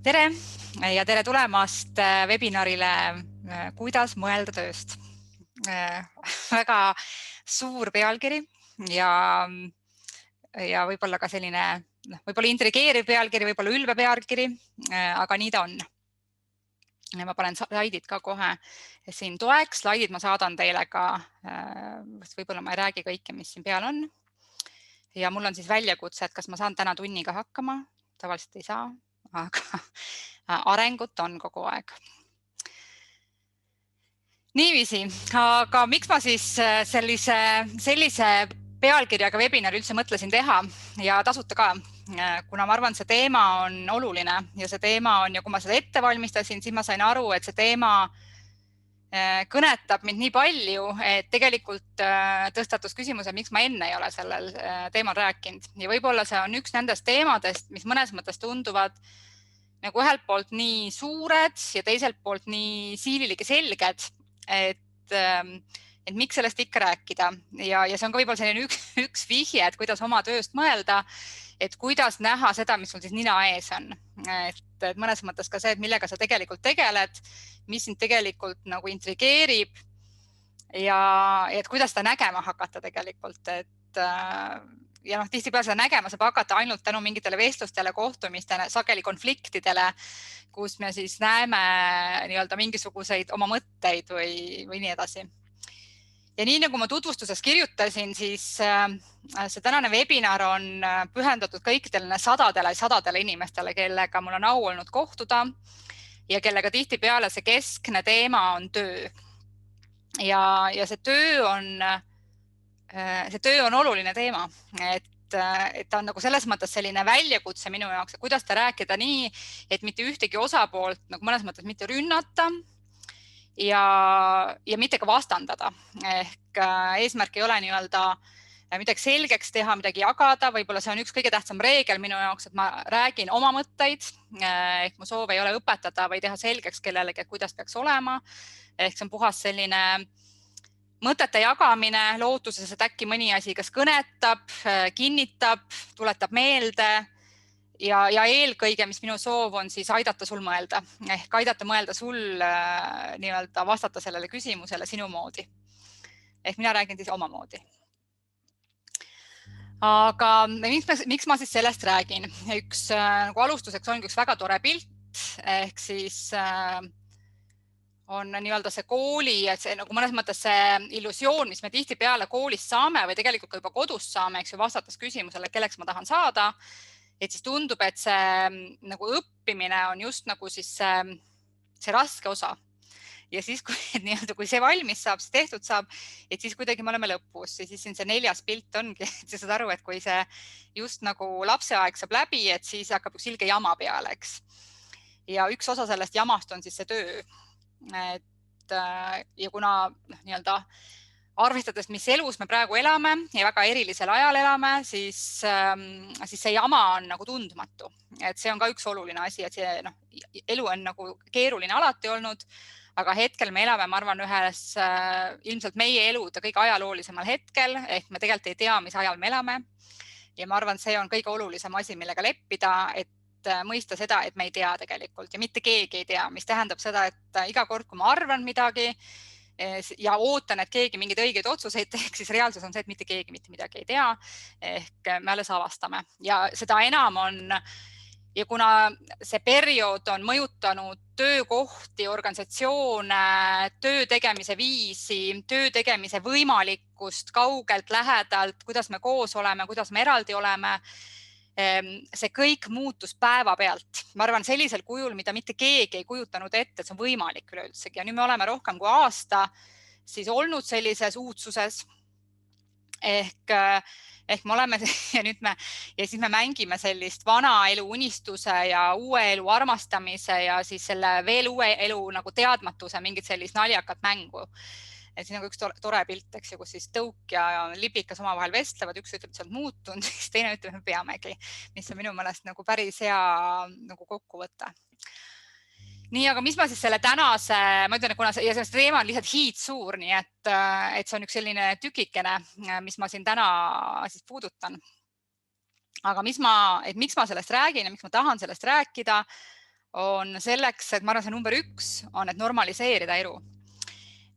Tere ja tere tulemast webinarile Kuidas mõelda tööst. Väga suur pealkiri ja võib-olla ka selline, võib-olla intrigeeriv pealkiri, võib-olla ülbe pealkiri, aga nii ta on. Ma panen slaidid ka kohe siin toeks. Slaidid ma saadan teile ka, võib-olla ma ei räägi kõike, mis siin peal on. Ja mul on siis väljakutse, et kas ma saan täna tunniga hakkama. Tavaliselt ei saa, aga arengut on kogu aeg. Niiviisi, aga miks ma siis sellise pealkirjaga webinari üldse mõtlesin teha ja tasuta ka, kuna ma arvan, see teema on oluline ja see teema on, ja kui ma seda ette valmistasin, siis ma sain aru, et see teema kõnetab mind nii palju, et tegelikult tõstatus küsimus, miks ma enne ei ole sellel teemal rääkinud. Ja võib-olla see on üks nendest teemadest, mis mõnes mõttes tunduvad nagu ühelt poolt nii suured ja teiselt poolt nii siililigi selged, et miks sellest ikka rääkida. Ja see on ka võib-olla selline üks vihje, et kuidas oma tööst mõelda, et kuidas näha seda, mis sul siis nina ees on. Et mõnes mõttes ka see, et millega sa tegelikult tegeled, mis sind tegelikult nagu intrigeerib ja et kuidas seda nägema hakata tegelikult. Ja tihtipeale seda nägema saab hakata ainult tänu mingitele vestlustele, kohtumistele, sageli konfliktidele, kus me siis näeme nii-öelda mingisuguseid oma mõtteid või nii edasi. Ja nii nagu ma tutvustuses kirjutasin, siis see tänane webinar on pühendatud kõikidele sadadele inimestele, kellega mul on au olnud kohtuda ja kellega tihtipeale see keskne teema on töö. Ja see töö on oluline teema, et ta on nagu selles mõttes selline väljakutse minu jaoks, et kuidas ta rääkida nii, et mitte ühtegi osapoolt nagu mõnes mõttes mitte rünnata ja mitte ka vastandada. Ehk eesmärk ei ole nii-öelda midagi selgeks teha, midagi jagada, võib-olla see on üks kõige tähtsam reegel minu jaoks, et ma räägin oma mõtteid, ehk mu soov ei ole õpetada või teha selgeks kellelegi, kuidas peaks olema. Ehk see on puhas selline mõtete jagamine, lootuses, et äkki mõni asi kas kõnetab, kinnitab, tuletab meelde ja eelkõige, mis minu soov on, siis aidata sul mõelda. Ehk aidata mõelda sul nii-öelda vastata sellele küsimusele sinu moodi. Ehk mina räägin siis omamoodi. Aga miks ma siis sellest räägin? Nagu alustuseks ongi üks väga tore pilt, ehk siis on nii-öelda see kooli, et see nagu mõnes mõttes see illusioon, mis me tihtipeale koolist saame või tegelikult ka juba kodust saame, eks ju, vastates küsimusele, kelleks ma tahan saada, et siis tundub, et see nagu õppimine on just nagu siis see raske osa. Ja siis, kui see valmis saab, see tehtud saab, et siis kuidagi me oleme lõpus. Ja siis siin see 4. pilt ongi, et sa saad aru, et kui see just nagu lapseaeg saab läbi, et siis hakkab üks ilge jama peale, eks. Ja üks osa sellest jamast on siis see töö. Ja kuna nii-öelda arvestades, mis elus me praegu elame ja väga erilisel ajal elame, siis see jama on nagu tundmatu. Et see on ka üks oluline asi, et see elu on nagu keeruline alati olnud, aga hetkel me elame, ma arvan, ühes ilmselt meie elude kõige ajaloolisemal hetkel, ehk me tegelikult ei tea, mis ajal me elame. Ja ma arvan, see on kõige olulisem asi, millega leppida, et mõista seda, et me ei tea tegelikult ja mitte keegi ei tea, mis tähendab seda, et iga kord, kui ma arvan midagi ja ootan, et keegi mingeid õigeid otsuseid teeks, siis reaalsus on see, et mitte keegi mitte midagi ei tea, ehk me alles avastame. Ja seda enam on, ja kuna see periood on mõjutanud töökohti, organisatsioone, töö tegemise viisi, töö tegemise võimalikkust kaugelt, lähedalt, kuidas me koos oleme, kuidas me eraldi oleme, see kõik muutus päeva pealt. Ma arvan sellisel kujul, mida mitte keegi ei kujutanud ette, et see on võimalik üleüldsegi. Ja nüüd me oleme rohkem kui aasta siis olnud sellises uudsuses. Ehk me oleme ja siis me mängime sellist vana elu unistuse ja uue elu armastamise ja siis selle veel uue elu nagu teadmatuse mingit sellist naljakat mängu. Et siin on üks tore pilt, eks ju, kus siis tõuk ja liblikas omavahel vestlevad, üks ütleb, et see on muutunud, siis teine ütleb, et me peamegi, mis on minu mõnest nagu päris hea nagu kokkuvõte. Nii, aga mis ma siis selle tänase, ma ütlen, et kuna see teema on lihtsalt hiidsuur, nii et see on üks selline tükikene, mis ma siin täna siis puudutan. Aga miks ma sellest räägin ja miks ma tahan sellest rääkida, on selleks, et ma arvan, see number 1 on, et normaliseerida elu.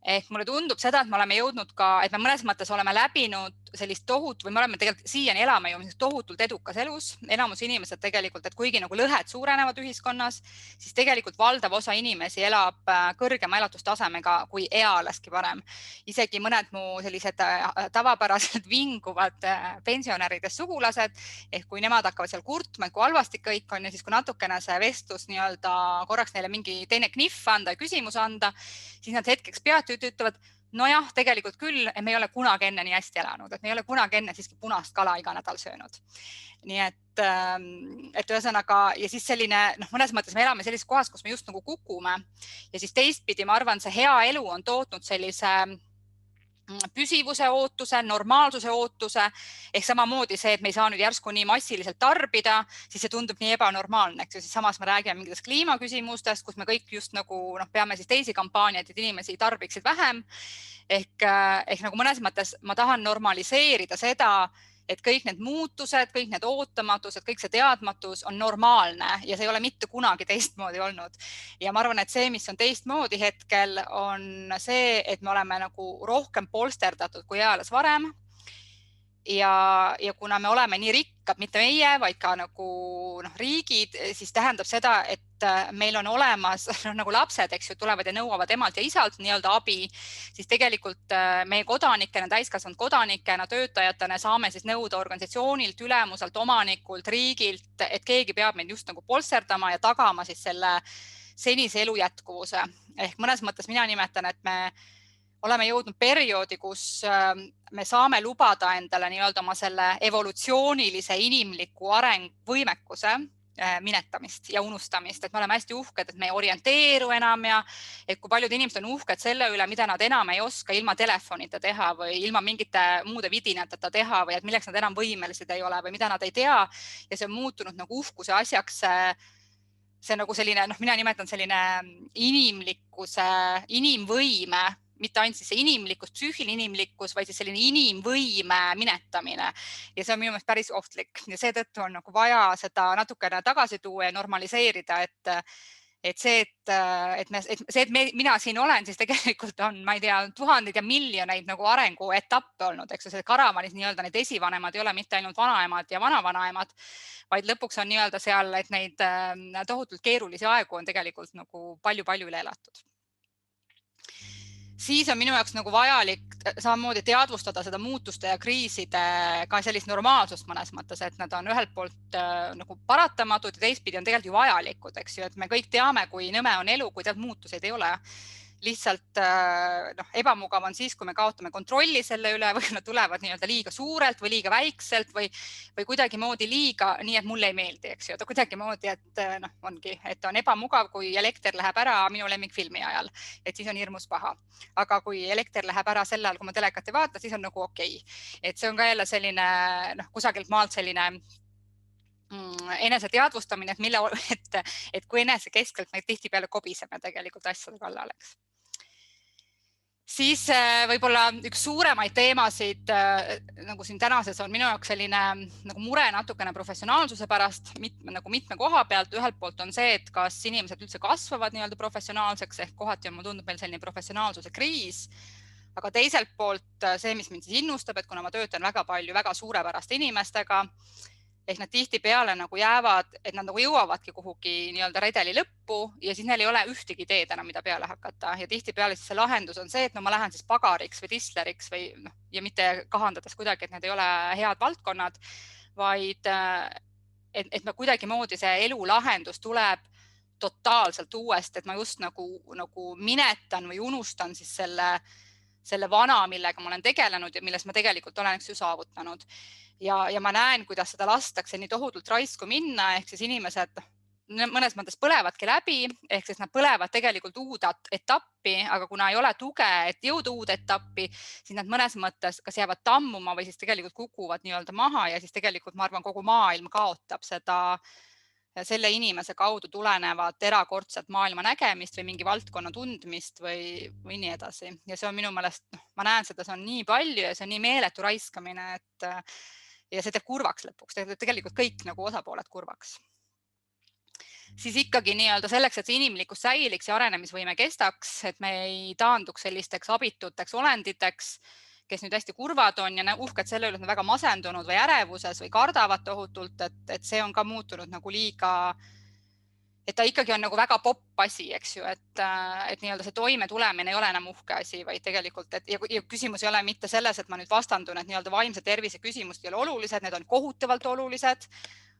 Ehk mulle tundub seda, et me oleme jõudnud ka, et me mõnes mõttes oleme läbinud sellist tohut või me oleme tegelikult siiani elame ju tohutult edukas elus. Enamus inimesed tegelikult, et kuigi nagu lõhed suurenevad ühiskonnas, siis tegelikult valdav osa inimesi elab kõrgema elatustasemega kui ealeski varem. Isegi mõned mu sellised tavapäraselt vinguvad pensionäridest sugulased, ehk kui nemad hakkavad seal kurtma, et kui halvasti kõik on ja siis kui natukene see vestlus nii-öelda korraks neile mingi teine knihv anda ja küsimus anda, siis nad hetkeks pead ütlevad, nojah, tegelikult küll, me ei ole kunagi enne nii hästi elanud, et me ei ole kunagi enne siiski punast kala iga nädal söönud. Nii et ühesõnaga, ja siis selline, mõnes mõttes me elame sellises kohas, kus me just nagu kukume ja siis teistpidi, ma arvan, see hea elu on tootnud sellise püsivuse ootuse, normaalsuse ootuse, ehk samamoodi see, et me ei saa nüüd järsku nii massiliselt tarbida, siis see tundub nii ebanormaalne, eks ju, siis samas me räägime mingitest kliimaküsimustest, kus me kõik just nagu peame siis teisi kampaaniaid, et inimesi tarbiksid vähem. Ehk nagu mõnes mõttes ma tahan normaliseerida seda, et kõik need muutused, kõik need ootamatused, kõik see teadmatus on normaalne ja see ei ole mitte kunagi teistmoodi olnud. Ja ma arvan, et see, mis on teistmoodi hetkel, on see, et me oleme nagu rohkem polsterdatud kui eales varem. Ja kuna me oleme nii rikkad, mitte meie, vaid ka nagu riigid, siis tähendab seda, et meil on olemas nagu lapsed, eks ju, tulevad ja nõuavad emalt ja isalt nii-öelda abi, siis tegelikult meie kodanikena, täiskasvanud kodanikena, töötajatena saame siis nõuda organisatsioonilt, ülemuselt, omanikult, riigilt, et keegi peab meid just nagu polsterdama ja tagama siis selle senise elu jätkuvuse. Ehk mõnes mõttes mina nimetan, et me oleme jõudnud perioodi, kus me saame lubada endale nii-öelda oma selle evolutsioonilise inimliku arengvõimekuse minetamist ja unustamist, et me oleme hästi uhked, et me ei orienteeru enam ja et kui paljud inimesed on uhked selle üle, mida nad enam ei oska ilma telefonita teha või ilma mingite muude vidinateta teha või et milleks nad enam võimelised ei ole või mida nad ei tea ja see on muutunud nagu uhkuse asjaks. See on nagu selline, mina nimetan selline inimlikkuse, inimvõime, mitte ainult siis see inimlikkus, psüühiline inimlikkus, vaid siis selline inimvõime minetamine. Ja see on minu meelest päris ohtlik ja seetõttu on nagu vaja seda natukene tagasi tuua ja normaliseerida, et see, et mina siin olen, siis tegelikult on, ma ei tea, tuhandeid ja miljoneid nagu arenguetappe olnud, eks see karavanis nii-öelda need esivanemad ei ole mitte ainult vanaemad ja vanavanaemad, vaid lõpuks on nii-öelda seal, et neid tohutult keerulisi aegu on tegelikult nagu palju-palju üle elatud. Siis on minu jaoks nagu vajalik samamoodi teadvustada seda muutuste ja kriiside ka sellist normaalsust mõnes mõttes, et nad on ühelt poolt nagu paratamatud ja teistpidi on tegelikult ju vajalikud, eks ju, et me kõik teame, kui nõme on elu, kui tead muutuseid ei ole. Lihtsalt ebamugav on siis, kui me kaotame kontrolli selle üle või nad tulevad nii-öelda liiga suurelt või liiga väikselt või kuidagi moodi liiga, nii et mulle ei meeldi, eks ju, ta kuidagi moodi, et ongi, et on ebamugav, kui elekter läheb ära minu lemmikfilmi ajal, et siis on hirmus paha. Aga kui elekter läheb ära sel ajal, kui ma telekat ei vaata, siis on nagu okei. Et see on ka jälle selline kusagilt maalt selline enese teadvustamine, et kui enese keskelt me tihtipeale kobiseme tegelikult asjade kallal, eks. Siis võib-olla üks suuremaid teemasid nagu siin tänases on minu jaoks selline nagu mure natukene professionaalsuse pärast nagu mitme koha pealt. Ühelt poolt on see, et kas inimesed üldse kasvavad nii-öelda professionaalseks, ehk kohati on, mulle tundub meil selline professionaalsuse kriis. Aga teiselt poolt see, mis mind siis innustab, et kuna ma töötan väga palju väga suurepäraste inimestega, ehk nad tihtipeale nagu jäävad, et nad nagu jõuavadki kuhugi nii-öelda redeli lõppu ja siis neil ei ole ühtegi ideed enam, mida peale hakata. Ja tihtipeale siis see lahendus on see, et ma lähen siis pagariks või distleriks või ja mitte kahandades kuidagi, et need ei ole head valdkonnad, vaid et me kuidagi moodi see elu lahendus tuleb totaalselt uuest, et ma just nagu minetan või unustan siis selle vana, millega ma olen tegelenud ja milles ma tegelikult olen ju saavutanud. Ja ma näen, kuidas seda lastakse nii tohutult raisku minna, ehk siis inimesed mõnes mõttes põlevadki läbi, ehk siis nad põlevad tegelikult uude etappi, aga kuna ei ole tuge, et jõuda uude etappi, siis nad mõnes mõttes kas jäävad tammuma või siis tegelikult kukuvad nii-öelda maha ja siis tegelikult ma arvan, kogu maailm kaotab selle inimese kaudu tulenevat erakordset maailma nägemist või mingi valdkonna tundmist või nii edasi. Ja see on minu meelest, ma näen seda, see on nii palju ja see on nii meeletu raiskamine, ja see teeb kurvaks lõpuks, tegelikult kõik nagu osapooled kurvaks. siis ikkagi nii-öelda selleks, et see inimlikkus säiliks ja arenemisvõime kestaks, et me ei taanduks sellisteks abituteks olenditeks, kes nüüd hästi kurvad on ja uhked selle üle, et on väga masendunud või ärevuses või kardavad tohutult, et see on ka muutunud nagu liiga, et ta ikkagi on nagu väga popp asi, eks ju, et nii-öelda see toime tulemine ei ole enam uhke asi, vaid tegelikult, ja küsimus ei ole mitte selles, et ma nüüd vastandun, et nii-öelda vaimse tervise küsimused ei ole olulised, need on kohutavalt olulised,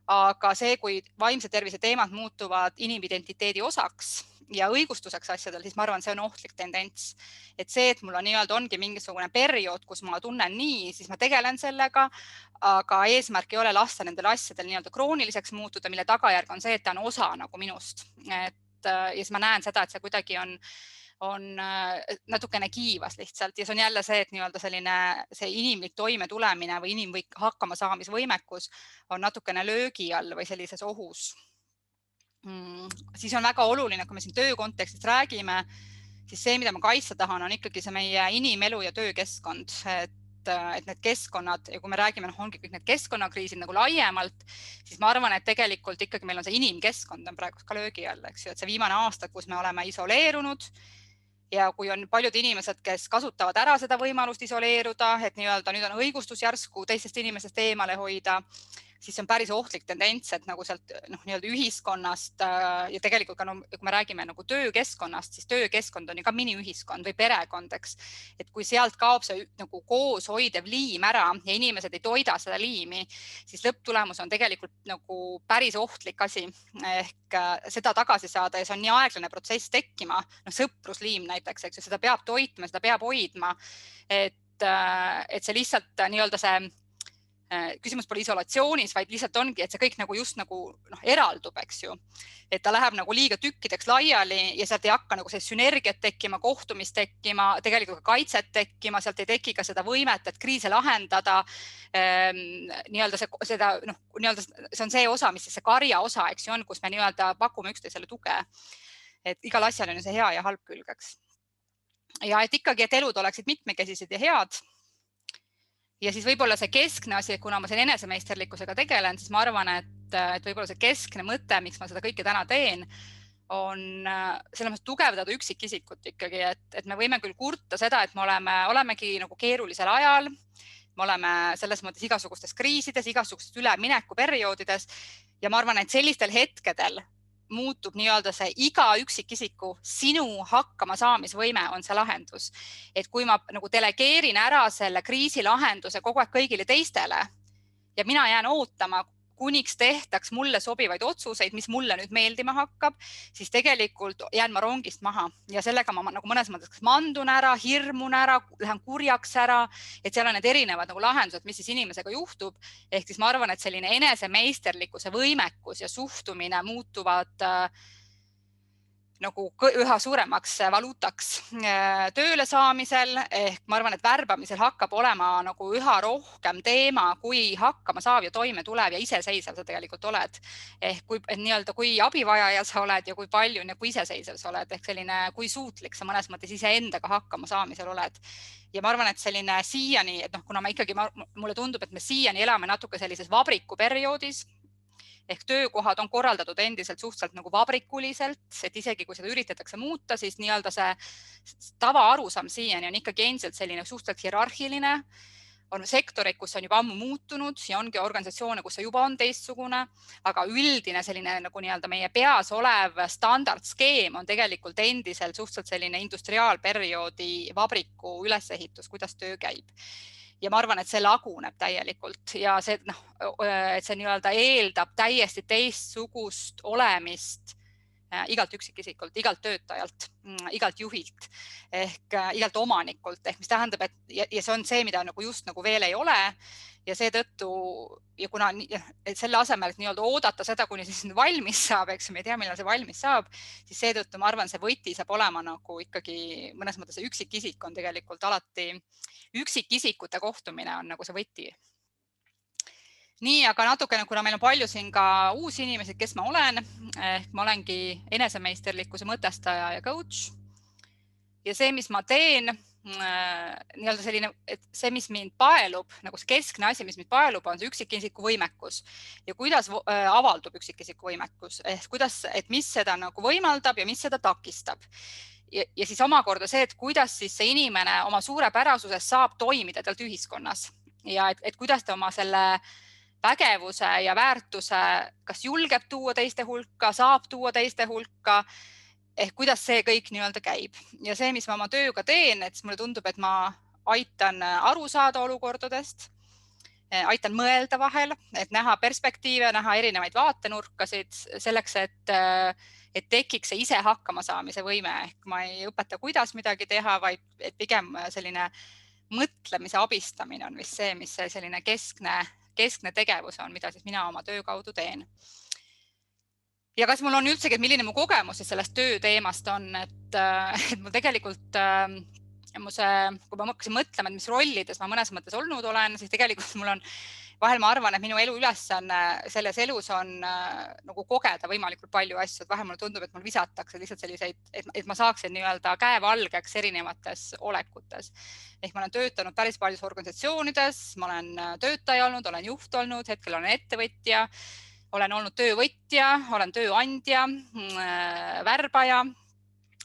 aga see, kui vaimse tervise teemad muutuvad inimidentiteedi osaks ja õigustuseks asjadel, siis ma arvan, see on ohtlik tendents. Et see, et mul on nii-öelda ongi mingisugune periood, kus ma tunnen nii, siis ma tegelen sellega, aga eesmärk ei ole lasta nendel asjadel nii-öelda krooniliseks muutuda, mille tagajärg on see, et ta on osa nagu minust. Ja siis ma näen seda, et see kuidagi on natukene kiivas lihtsalt ja see on jälle see, et nii-öelda see inimlik toime tulemine või hakkama saamisvõimekus on natukene löögi all või sellises ohus. Siis on väga oluline, kui me siin töö kontekstist räägime, siis see, mida ma kaitsta tahan, on ikkagi see meie inimelu ja töökeskkond, et need keskkonnad ja kui me räägime, ongi kõik need keskkonnakriisid nagu laiemalt, siis ma arvan, et tegelikult ikkagi meil on see inimkeskkond on praegu ka löögi all, eks ju, et see viimane aasta, kus me oleme isoleerunud ja kui on paljud inimesed, kes kasutavad ära seda võimalust isoleeruda, et nii-öelda nüüd on õigustus järsku teistest inimesest eemale hoida, siis see on päris ohtlik tendents, et nagu sealt nii-öelda ühiskonnast ja tegelikult ka kui me räägime nagu töökeskkonnast, siis töökeskkond on ju ka miniühiskond või perekond, eks. Et kui sealt kaob see nagu koos hoidev liim ära ja inimesed ei toida seda liimi, siis lõpptulemus on tegelikult nagu päris ohtlik asi ehk seda tagasi saada ja see on nii aeglane protsess tekkima, sõprusliim näiteks, eks ju, seda peab toitma, seda peab hoidma, et see lihtsalt nii-öelda see küsimus pole isolatsioonis, vaid lihtsalt ongi, et see kõik nagu just nagu eraldub, eks ju. Et ta läheb nagu liiga tükkideks laiali ja sealt ei hakka nagu see sünergiat tekkima, kohtumist tekkima, tegelikult ka kaitset tekkima, sealt ei teki ka seda võimet, et kriise lahendada. Nii-öelda see on see osa, mis see karja osa, eks ju on, kus me nii-öelda pakume üksteisele tuge. Et igal asjal on see hea ja halb külgeks. Ja et ikkagi, et elud oleksid mitmekesised ja head. Ja siis võib-olla see keskne asi, kuna ma siin enesemeisterlikkusega tegelen, siis ma arvan, et võib-olla see keskne mõte, miks ma seda kõike täna teen, on selles mõttes tugevdada üksikisikut ikkagi, et me võime küll kurta seda, et me olemegi nagu keerulisel ajal, me oleme selles mõttes igasugustes kriisides, igasugustes üleminekuperioodides ja ma arvan, et sellistel hetkedel muutub nii-öelda see iga üksikisiku sinu hakkama saamisvõime on see lahendus. Et kui ma nagu delegeerin ära selle kriisi lahenduse kogu aeg kõigile teistele ja mina jään ootama, kuniks tehtaks mulle sobivaid otsuseid, mis mulle nüüd meeldima hakkab, siis tegelikult jään ma rongist maha ja sellega ma nagu mõnes mõttes mandun ära, hirmun ära, lähen kurjaks ära, et seal on need erinevad nagu lahendused, mis siis inimesega juhtub. Ehk siis ma arvan, et selline enesemeisterlikkuse võimekus ja suhtumine muutuvad nagu üha suuremaks valuutaks tööle saamisel, ehk ma arvan, et värbamisel hakkab olema nagu üha rohkem teema, kui hakkama saav ja toime tulev ja iseseisev sa tegelikult oled. Ehk kui abivajaja sa oled ja kui palju ja kui iseseisev sa oled, ehk selline, kui suutlik sa mõnes mõttes iseendaga hakkama saamisel oled. Ja ma arvan, et selline siiani, et kuna ma ikkagi, mulle tundub, et me siiani elame natuke sellises vabrikuperioodis, ehk töökohad on korraldatud endiselt suhteliselt nagu vabrikuliselt, et isegi kui seda üritatakse muuta, siis nii-öelda see tavaarusaam siiani on ikkagi endiselt selline suhteliselt hierarhiline. On sektoreid, kus on juba ammu muutunud ja ongi organisatsioone, kus see juba on teistsugune, aga üldine selline nagu nii-öelda meie peas olev standardskeem on tegelikult endiselt suhteliselt selline industriaalperioodi vabriku ülesehitus, kuidas töö käib. Ja ma arvan, et see laguneb täielikult ja see, et see nii-öelda eeldab täiesti teistsugust olemist igalt üksikisikult, igalt töötajalt, igalt juhilt ehk igalt omanikult, ehk mis tähendab, et ja see on see, mida nagu just nagu veel ei ole ja seetõttu ja kuna selle asemel, et nii-öelda oodata seda, kuni siis valmis saab, eks me ei tea, millal see valmis saab, siis seetõttu ma arvan, see võti saab olema nagu ikkagi mõnes mõttes see üksikisik on tegelikult alati üksikisikute kohtumine on nagu see võti. Nii, aga natukene, kuna meil on palju siin ka uusi inimesi, kes ma olen, ehk ma olengi enesemeisterlikkuse mõtestaja ja coach. Ja see, mis ma teen, nii-öelda selline, et see, mis mind paelub, nagu see keskne asi, mis mind paelub, on see üksikisiku võimekus ja kuidas avaldub üksikisiku võimekus ehk kuidas, et mis seda nagu võimaldab ja mis seda takistab. Ja siis omakorda see, et kuidas siis see inimene oma suurepärasuses saab toimida talt ühiskonnas ja et kuidas ta oma selle pägevuse ja väärtuse kas julgeb tuua teiste hulka, saab tuua teiste hulka, ehk kuidas see kõik nii-öelda käib. Ja see, mis ma oma tööga teen, et mulle tundub, et ma aitan aru saada olukordadest, aitan mõelda vahel, et näha perspektiive, näha erinevaid vaatenurkasid selleks, et tekiks see ise hakkama saamise võime. Ehk ma ei õpeta, kuidas midagi teha, vaid et pigem selline mõtlemise abistamine on vist see, mis see selline keskne tegevus on, mida siis mina oma töö kaudu teen. Ja kas mul on üldsegi, et milline mu kogemus sellest tööteemast on, et mul tegelikult, kui ma hakkasin mõtlema, et mis rollides ma mõnes mõttes olnud olen, siis tegelikult mul on, vahel ma arvan, et minu elu ülesanne selles elus on nagu kogeda võimalikult palju asju, et vahel mulle tundub, et mul visatakse lihtsalt selliseid, et ma saaksin nii-öelda käevalgeks erinevates olekutes. Ehk ma olen töötanud päris paljus organisatsioonides, ma olen töötaja olnud, olen juht olnud, hetkel olen ettevõtja, olen olnud töövõtja, olen tööandja, värbaja,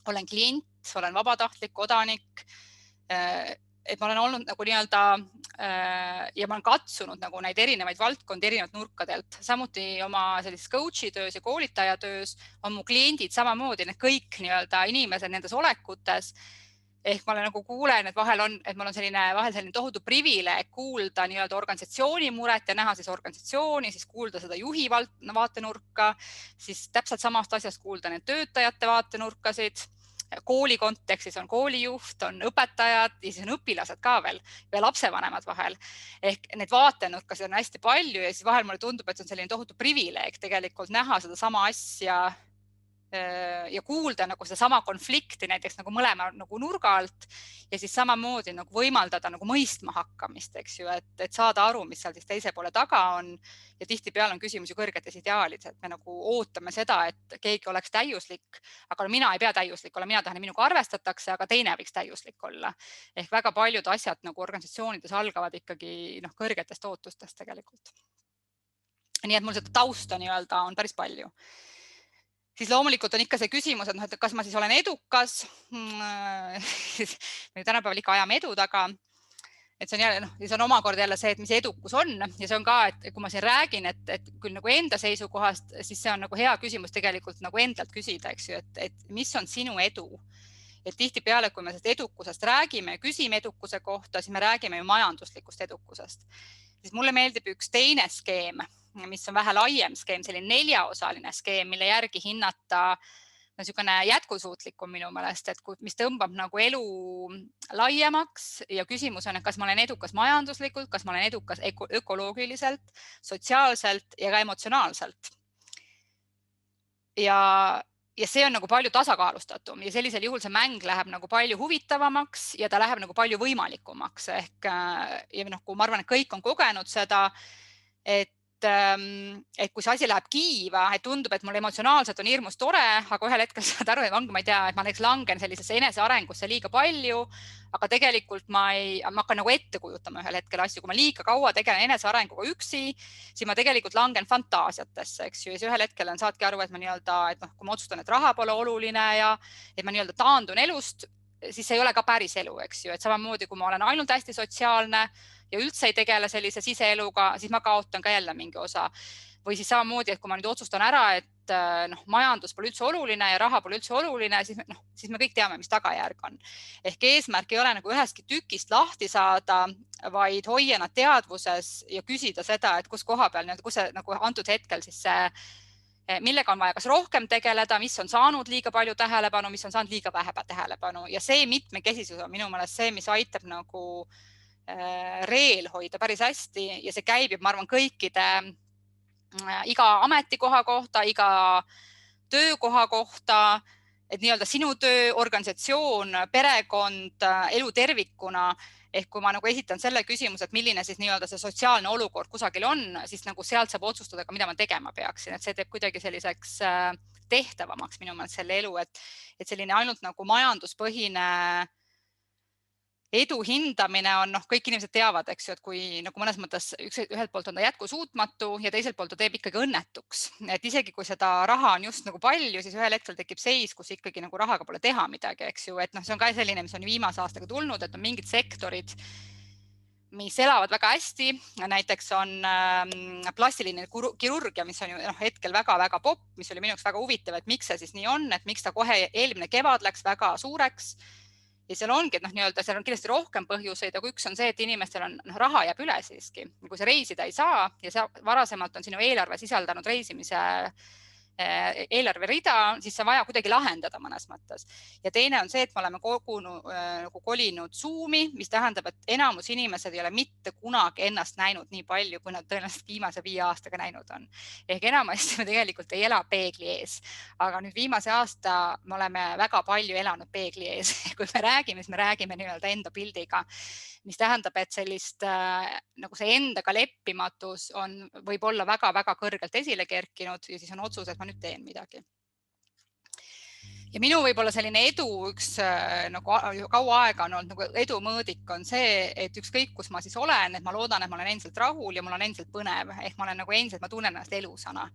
olen klient, olen vabatahtlik, kodanik. Et ma olen olnud nagu nii-öelda ja ma olen katsunud nagu neid erinevaid valdkondi erinevat nurkadelt. Samuti oma sellises coach'i töös ja koolitaja töös on mu kliendid samamoodi, need kõik nii-öelda inimesed nendes olekutes. Ehk ma olen nagu kuulen, et vahel on, et mul on selline tohutu privileeg kuulda nii-öelda organisatsiooni muret ja näha siis organisatsiooni, siis kuulda seda juhi vaatenurka, siis täpselt samast asjast kuulda need töötajate vaatenurkasid. Kooli kontekstis on koolijuht, on õpetajad ja siis on õpilased ka veel ja lapsevanemad vahel. Ehk need vaatenurkasid on hästi palju ja siis vahel mulle tundub, et see on selline tohutu privileeg tegelikult näha seda sama asja ja kuulda nagu seda sama konflikti näiteks nagu mõlema nagu nurga alt ja siis samamoodi nagu võimaldada nagu mõistma hakkamist, eks ju, et saada aru, mis seal siis teise poole taga on. Ja tihtipeale on küsimus ju kõrgetes ideaalides, et me nagu ootame seda, et keegi oleks täiuslik, aga mina ei pea täiuslik olla, mina tahan, et minuga arvestatakse, aga teine võiks täiuslik olla. Ehk väga paljud asjad nagu organisatsioonides algavad ikkagi kõrgetest ootustest tegelikult. Nii et mul seda tausta nii-öelda on päris palju. Siis loomulikult on ikka see küsimus, et kas ma siis olen edukas. Me tänapäeval ikka ajame edu taga. Et see on jälle, siis on omakorda jälle see, et mis edukus on. Ja see on ka, et kui ma siin räägin, et küll nagu enda seisukohast, siis see on nagu hea küsimus tegelikult nagu endalt küsida, eks ju, et mis on sinu edu. Et tihtipeale, kui me edukusest räägime ja küsime edukuse kohta, siis me räägime ju majanduslikust edukusest. Siis mulle meeldib üks teine skeem, mis on vähe laiem skeem, selline 4-osaline skeem, mille järgi hinnata niisugune jätkusuutlikum minu meelest, et mis tõmbab nagu elu laiemaks ja küsimus on, et kas ma olen edukas majanduslikult, kas ma olen edukas ökoloogiliselt, sotsiaalselt ja ka emotsionaalselt. Ja see on nagu palju tasakaalustatum ja sellisel juhul see mäng läheb nagu palju huvitavamaks ja ta läheb nagu palju võimalikumaks. Ehk ja kui ma arvan, et kõik on kogenud seda, et kui see asi läheb kiiva, et tundub, et mul emotsionaalselt on hirmus tore, aga ühel hetkel saad aru, et ma ei tea, et ma näiteks langen sellisesse enesearengusse liiga palju, aga tegelikult ma hakkan nagu ette kujutama ühel hetkel asju. Kui ma liiga kaua tegelen enesearenguga üksi, siis ma tegelikult langen fantaasiatesse, eks ju. Ja siis ühel hetkel saadki aru, et ma nii-öelda, et kui ma otsustan, et raha pole oluline ja et ma nii-öelda taandun elust, siis see ei ole ka päris elu, eks ju. Et samamoodi, kui ma olen ainult hästi sotsiaalne ja üldse ei tegele sellise siseeluga, siis ma kaotan ka jälle mingi osa. Või siis samamoodi, et kui ma nüüd otsustan ära, et majandus pole üldse oluline ja raha pole üldse oluline, siis me kõik teame, mis tagajärg on. Ehk eesmärk ei ole nagu ühestki tükist lahti saada, vaid hoia nad teadvuses ja küsida seda, et kus koha peal, kus see nagu antud hetkel siis see, millega on vaja kas rohkem tegeleda, mis on saanud liiga palju tähelepanu, mis on saanud liiga vähe tähelepanu. Ja see mitmekesisus on minu meelest see, mis aitab nagu reel hoida päris hästi ja see käib, ma arvan, kõikide iga ametikoha kohta, iga töökoha kohta, et nii-öelda sinu töö, organisatsioon, perekond, elu tervikuna. Ehk kui ma nagu esitan selle küsimuse, et milline siis nii-öelda see sotsiaalne olukord kusagil on, siis nagu sealt saab otsustada ka, mida ma tegema peaksin. Et see teeb kuidagi selliseks tehtavamaks minu meelest selle elu, et selline ainult nagu majanduspõhine edu hindamine on, kõik inimesed teavad, eks ju, et kui nagu mõnes mõttes ühelt poolt on ta jätkusuutmatu ja teiselt poolt ta teeb ikkagi õnnetuks. Et isegi kui seda raha on just nagu palju, siis ühel hetkel tekib seis, kus ikkagi nagu rahaga pole teha midagi, eks ju, et see on ka selline, mis on viimase aastaga tulnud, et on mingid sektorid, mis elavad väga hästi. Näiteks on plastiline kirurgia, mis on ju hetkel väga-väga popp, mis oli minu jaoks väga huvitav, et miks see siis nii on, et miks ta kohe eelmine kevad läks väga suureks. Ja seal ongi, et seal on kindlasti rohkem põhjuseid, aga üks on see, et inimestel on raha jääb üle siiski. Kui sa reisida ei saa ja varasemalt on sinu eelarve sisaldanud reisimise eelarve rida, siis see vaja kuidagi lahendada mõnes mõttes. Ja teine on see, et me oleme kolinud Zoomi, mis tähendab, et enamus inimesed ei ole mitte kunagi ennast näinud nii palju, kui nad tõenäoliselt viimase 5 aastaga näinud on. Ehk enamasti me tegelikult ei ela peegli ees, aga nüüd viimase aasta me oleme väga palju elanud peegli ees. Kui me räägime, siis me räägime nii-öelda enda pildiga, mis tähendab, et sellist nagu see endaga leppimatus võib olla väga-väga kõrgelt esile kerkinud ja siis on otsus, et ma nüüd teen midagi. Ja minu võib-olla selline edu üks nagu kaua aega on olnud nagu edu mõõdik on see, et ükskõik kus ma siis olen, et ma loodan, et ma olen endiselt rahul ja mul on endiselt põnev, ehk ma olen nagu endiselt, ma tunnen ennast elusana.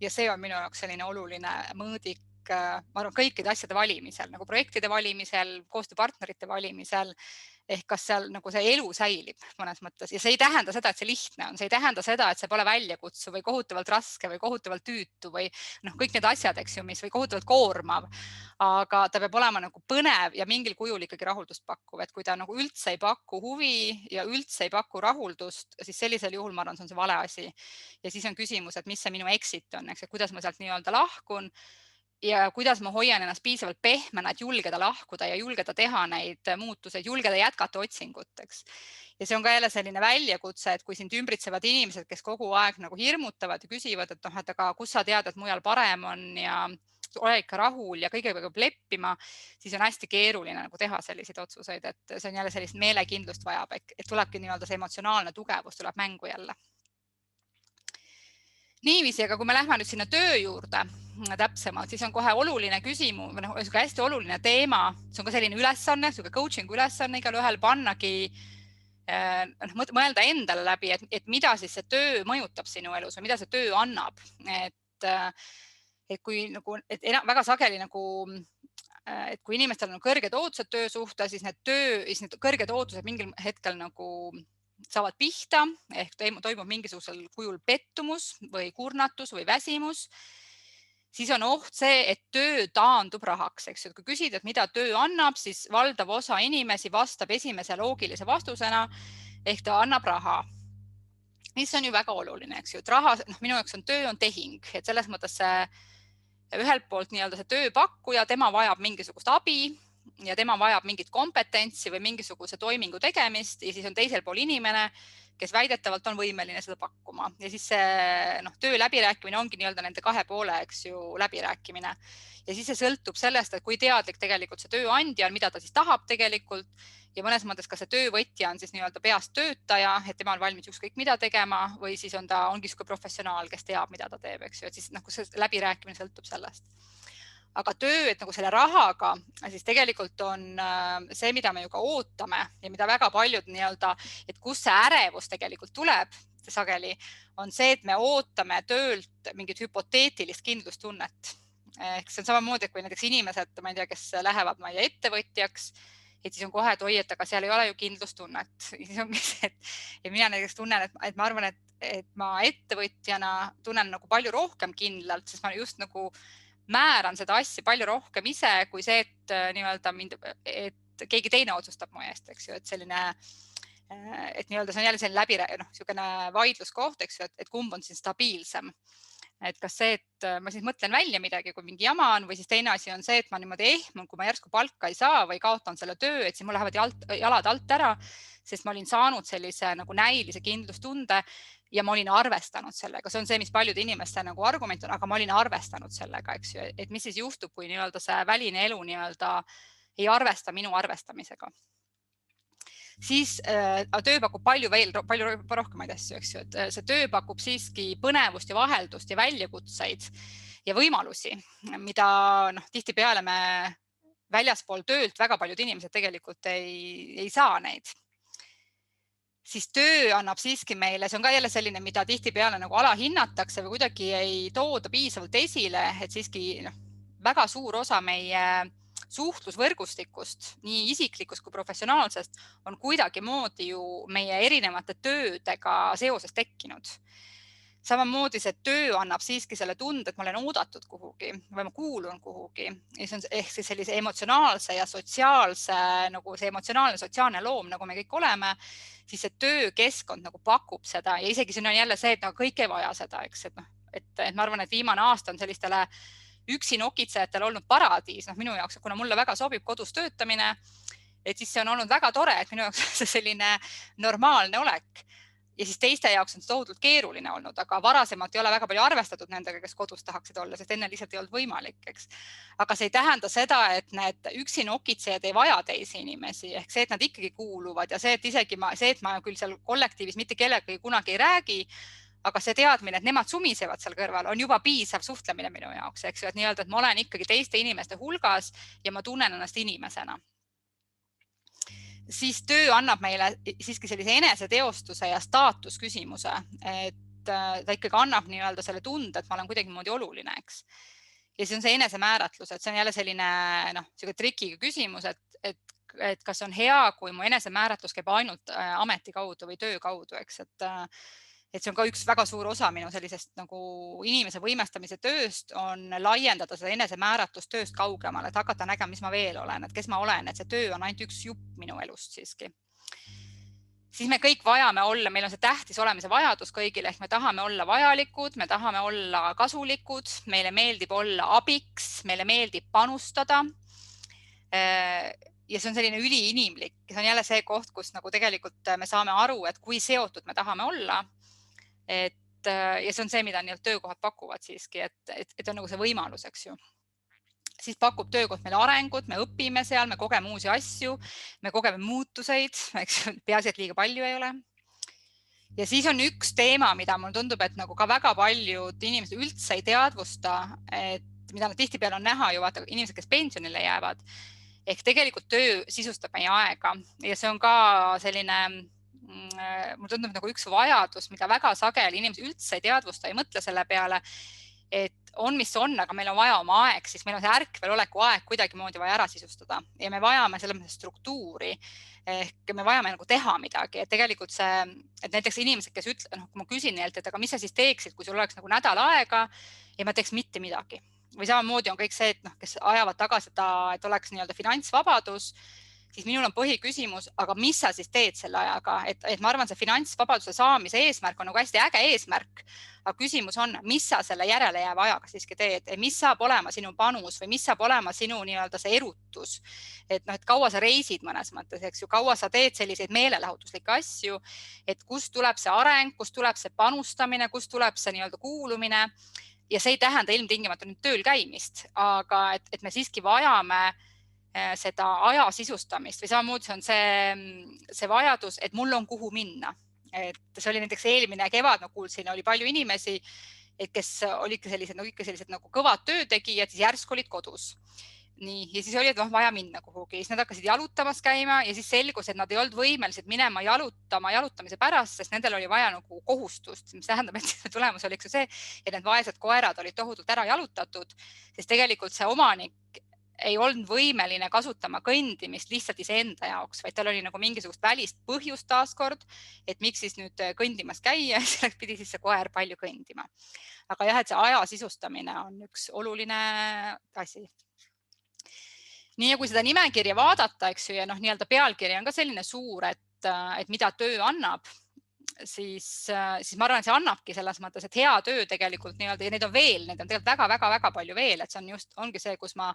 Ja see on minu jaoks selline oluline mõõdik, ma arvan, kõikide asjade valimisel, nagu projektide valimisel, koostööpartnerite valimisel, ehk kas seal nagu see elu säilib mõnes mõttes. Ja see ei tähenda seda, et see lihtne on, see ei tähenda seda, et see pole väljakutsu või kohutavalt raske või kohutavalt tüütu või kõik need asjad, eks ju, mis või kohutavalt koormav, aga ta peab olema nagu põnev ja mingil kujul ikkagi rahuldust pakkuv, et kui ta nagu üldse ei paku huvi ja üldse ei paku rahuldust, siis sellisel juhul ma arvan, see on see vale asi. Ja siis on küsimus, et mis see minu exit on, eks, et kuidas ma sealt nii-öelda lahkun ja kuidas ma hoian ennast piisavalt pehmena, et julgeda lahkuda ja julgeda teha neid muutuseid, julgeda jätkata otsinguteks. Ja see on ka jälle selline väljakutse, et kui sind ümbritsevad inimesed, kes kogu aeg nagu hirmutavad ja küsivad, et aga kus sa tead, et mujal parem on ja ole ikka rahul ja kõigega peab leppima, siis on hästi keeruline nagu teha selliseid otsuseid, et see on jälle sellist meelekindlust vajab, et tulebki nii-öelda see emotsionaalne tugevus tuleb mängu jälle. Niiviisi, aga kui me lähme nüüd sinna töö juurde täpsemalt, siis on kohe oluline küsimus, hästi oluline teema, see on ka selline ülesanne, coaching ülesanne igal ühel pannagi, mõelda endale läbi, et mida siis see töö mõjutab sinu elus või mida see töö annab. Et kui nagu, väga sageli nagu, et kui inimestel on kõrged ootused töö suhte, siis need kõrged ootused mingil hetkel nagu saavad pihta, ehk toimub mingisugusel kujul pettumus või kurnatus või väsimus, siis on oht see, et töö taandub rahaks. Eks ju, kui küsida, et mida töö annab, siis valdav osa inimesi vastab esimese loogilise vastusena, ehk ta annab raha. Mis on ju väga oluline, eks ju, et raha, minu jaoks töö on tehing, et selles mõttes ühelt poolt nii-öelda see tööpakkuja, tema vajab mingisugust abi ja tema vajab mingit kompetentsi või mingisuguse toimingu tegemist ja siis on teisel pool inimene, kes väidetavalt on võimeline seda pakkuma. Ja siis see töö läbirääkimine ongi nii-öelda nende kahe poole, eks ju, läbirääkimine. Ja siis see sõltub sellest, et kui teadlik tegelikult see tööandja on, mida ta siis tahab tegelikult ja mõnes mõttes ka see töövõtja on siis nii-öelda peast töötaja, et tema on valmis ükskõik mida tegema või siis ongi kui professionaal, kes teab, mida ta teeb, eks ju, et siis see läbirääkimine sõltub sellest. Aga töö, et nagu selle rahaga, siis tegelikult on see, mida me ju ka ootame ja mida väga paljud nii-öelda, et kus see ärevus tegelikult tuleb sageli, on see, et me ootame töölt mingit hüpoteetilist kindlustunnet. Ehk see on samamoodi, kui näiteks inimesed, ma ei tea, kes lähevad ettevõtjaks, et siis on kohe, et oi, et aga seal ei ole ju kindlustunnet. Siis ongi see, et mina näiteks tunnen, et ma arvan, et ma ettevõtjana tunnen nagu palju rohkem kindlalt, sest ma just nagu määran seda asja palju rohkem ise kui see, et nii-öelda et keegi teine otsustab mu eest, eks ju, et selline, et nii-öelda see on jälle selline niisugune vaidluskoht, eks ju, et kumb on siin stabiilsem. Et kas see, et ma siis mõtlen välja midagi, kui mingi jama on, või siis teine asi on see, et ma niimoodi ehmun, kui ma järsku palka ei saa või kaotan selle töö, et siis mul lähevad jalad alt ära, sest ma olin saanud sellise nagu näilise kindlustunde ja ma olin arvestanud sellega. See on see, mis paljude inimeste nagu argument on, aga ma olin arvestanud sellega, eks ju, et mis siis juhtub, kui nii-öelda see väline elu nii-öelda ei arvesta minu arvestamisega. Siis töö pakub palju rohkemaid asju, eks ju, et see töö pakub siiski põnevust ja vaheldust ja väljakutseid ja võimalusi, mida tihtipeale me väljaspool töölt väga paljud inimesed tegelikult ei saa neid. Siis töö annab siiski meile, see on ka jälle selline, mida tihtipeale nagu alahinnatakse või kuidagi ei tooda piisavalt esile, et siiski väga suur osa meie suhtlusvõrgustikust, nii isiklikust kui professionaalsest, on kuidagimoodi ju meie erinevate töödega seoses tekkinud. Samamoodi see töö annab siiski selle tunde, et ma olen oodatud kuhugi või ma kuulun kuhugi. Ja see on ehk siis sellise emotsionaalse ja sotsiaalse, nagu see emotsionaalne sotsiaalne loom, nagu me kõik oleme, siis see töökeskkond nagu pakub seda ja isegi siin on jälle see, et kõik ei vaja seda, eks, et ma arvan, et viimane aasta on sellistele üksi nokitsejatel olnud paradiis, minu jaoks, kuna mulle väga sobib kodus töötamine, et siis see on olnud väga tore, et minu jaoks see selline normaalne olek. Ja siis teiste jaoks on tohutult keeruline olnud, aga varasemalt ei ole väga palju arvestatud nendega, kes kodus tahaksid olla, sest enne lihtsalt ei olnud võimalik, eks. Aga see ei tähenda seda, et need üksi nokitsejad ei vaja teisi inimesi, ehk see, et nad ikkagi kuuluvad ja see, et ma küll seal kollektiivis mitte kellegagi kunagi ei räägi, aga see teadmine, et nemad sumisevad seal kõrval, on juba piisav suhtlemine minu jaoks, eks ju, et nii-öelda, et ma olen ikkagi teiste inimeste hulgas ja ma tunnen ennast inimesena. Siis töö annab meile siiski sellise eneseteostuse ja staatusküsimuse, et ta ikkagi annab nii-öelda selle tunde, et ma olen kuidagimoodi oluline, eks. Ja see on see enesemääratlus, et see on jälle selline trikiga küsimus, et kas on hea, kui mu enesemääratlus käib ainult ameti kaudu või töö kaudu, eks, et see on ka üks väga suur osa minu sellisest nagu inimese võimestamise tööst on laiendada seda enesemääratlust tööst kaugemale, et hakata nägema, mis ma veel olen, et kes ma olen, et see töö on ainult üks jupp minu elust siiski. Siis me kõik vajame olla, meil on see tähtis olemise vajadus kõigile, ehk me tahame olla vajalikud, me tahame olla kasulikud, meile meeldib olla abiks, meile meeldib panustada. Ja see on selline üliinimlik, see on jälle see koht, kus nagu tegelikult me saame aru, et kui seotud me tahame olla. Ja see on see, mida töökohad pakuvad siiski, et on nagu see võimalus, eks ju. Siis pakub töökoht meile arengut, me õpime seal, me kogeme uusi asju, me kogeme muutuseid, eks peaasi, et liiga palju ei ole. Ja siis on üks teema, mida mul tundub, et nagu ka väga paljud inimesed üldse ei teadvusta, et mida nad tihtipeale on näha ju, vaata inimesed, kes pensionile jäävad, ehk tegelikult töö sisustab meie aega ja see on ka selline mul tundub nagu üks vajadus, mida väga sageli inimesed üldse ei teadvusta, ei mõtle selle peale, et on, mis on, aga meil on vaja oma aeg, siis meil on see ärkveloleku aeg kuidagimoodi vaja ära sisustada ja me vajame selles mõttes struktuuri ehk me vajame nagu teha midagi, et tegelikult see, et näiteks inimesed, kes ütlevad, kui ma küsin neilt, et aga mis sa siis teeksid, kui sul oleks nagu nädal aega ja ma teeks mitte midagi. Või samamoodi on kõik see, et kes ajavad tagasi, et oleks nii-öelda finantsvabadus, siis minul on põhiküsimus, aga mis sa siis teed selle ajaga, et ma arvan, see finantsvabaduse saamise eesmärk on nagu hästi äge eesmärk, aga küsimus on, mis sa selle järele jääva ajaga siiski teed, mis saab olema sinu panus või mis saab olema sinu nii-öelda see erutus, et kaua sa reisid mõnes mõttes, eks ju, kaua sa teed selliseid meelelahutuslikke asju, et kust tuleb see areng, kust tuleb see panustamine, kust tuleb see nii-öelda kuulumine ja see ei tähenda ilmtingimata nüüd tööl käimist, aga et me siiski vajame seda aja sisustamist või samamoodi on see vajadus, et mul on kuhu minna. Et see oli näiteks eelmine kevad, ma kuulsin, oli palju inimesi, kes olidki sellised nagu kõvad töötegijad, siis järsku olid kodus. Nii, ja siis oli, et vaja minna kuhugi. Siis nad hakkasid jalutamas käima ja siis selgus, et nad ei olnud võimelised minema jalutamise pärast, sest nendel oli vaja nagu kohustust, mis tähendab, et tulemus oli see, et need vaesed koerad olid tohutult ära jalutatud, sest tegelikult see omanik ei olnud võimeline kasutama kõndimist lihtsalt iseenda jaoks, vaid tal oli nagu mingisugust välist põhjust taaskord, et miks siis nüüd kõndimas käia, selleks pidi siis see koer palju kõndima. Aga jah, et see aja sisustamine on üks oluline asi. Nii ja kui seda nimekirja vaadata, eks ju, ja nii-öelda pealkiri on ka selline suur, et mida töö annab, siis ma arvan, et see annabki selles mõttes, et hea töö tegelikult nii-öelda ja neid on tegelikult väga-väga palju veel, et see on ongi see, kus ma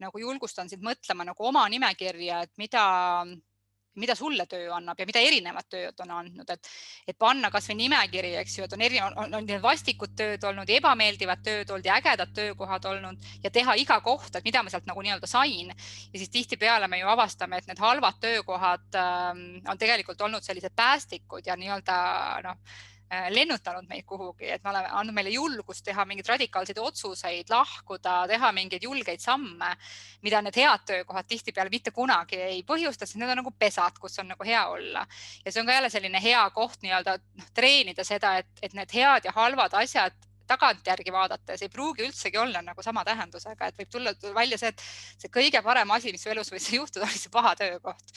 nagu julgustan sind mõtlema nagu oma nimekirja, et mida sulle töö annab ja mida erinevad tööd on andnud, et panna kas või nimekiri, eks ju, et on vastikud tööd olnud ja ebameeldivad tööd olnud ja ägedad töökohad olnud ja teha iga koht, et mida ma sealt nagu nii-öelda sain. Ja siis tihtipeale me ju avastame, et need halvad töökohad on tegelikult olnud sellised päästikud ja nii-öelda lennutanud meid kuhugi, et me oleme andnud meile julgust teha mingeid radikaalseid otsuseid, lahkuda, teha mingeid julgeid samme, mida need head töökohad tihtipeale mitte kunagi ei põhjusta, sest need on nagu pesad, kus on nagu hea olla. Ja see on ka jälle selline hea koht nii-öelda treenida seda, et need head ja halvad asjad tagantjärgi vaadates ei pruugi üldsegi olla nagu sama tähendusega, et võib tulla välja see, et see kõige parem asi, mis su elus võis juhtuda, oli see paha töökoht.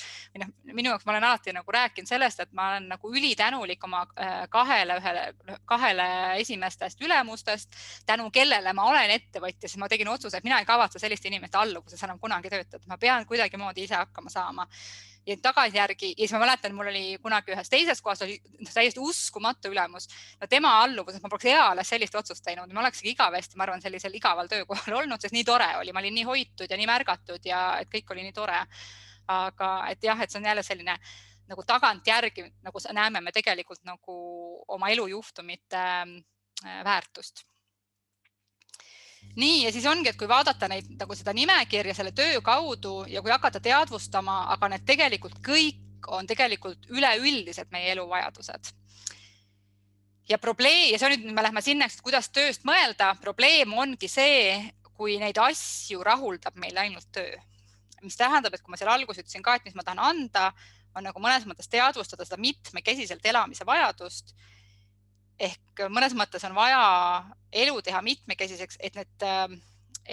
Minu jaoks ma olen alati nagu rääkinud sellest, et ma olen nagu ülitänulik oma kahele esimestest ülemustest, tänu kellele ma olen ettevõtja, siis ma tegin otsuse, et mina ei kavatse sellist inimest alluvuses enam kunagi töötada. Ma pean kuidagimoodi ise hakkama saama. Ja tagantjärgi, ja siis ma mäletan, mul oli kunagi ühes teises kohas oli täiesti uskumatu ülemus. No tema alluvuses ma poleks eales sellist otsust teinud. Ma olekski igavesti, ma arvan, sellisel igaval töökohal olnud, sest nii tore oli. Ma olin nii hoitud ja nii märgatud ja et kõik oli nii tore. Aga et jah, et see on jälle selline nagu tagantjärgi, nagu näeme me tegelikult nagu oma elujuhtumite väärtust. Nii, ja siis ongi, et kui vaadata neid nagu seda nimekirja selle töö kaudu ja kui hakata teadvustama, aga need tegelikult kõik on tegelikult üleüldised meie eluvajadused. Ja probleem, ja see on nüüd, me lähme sinna, et kuidas tööst mõelda, probleem ongi see, kui neid asju rahuldab meil ainult töö. Mis tähendab, et kui ma seal alguses ütlesin ka, et mis ma tahan anda, on nagu mõnes mõttes teadvustada seda mitmekesiselt elamise vajadust. Ehk mõnes mõttes on vaja elu teha mitmekesiseks, et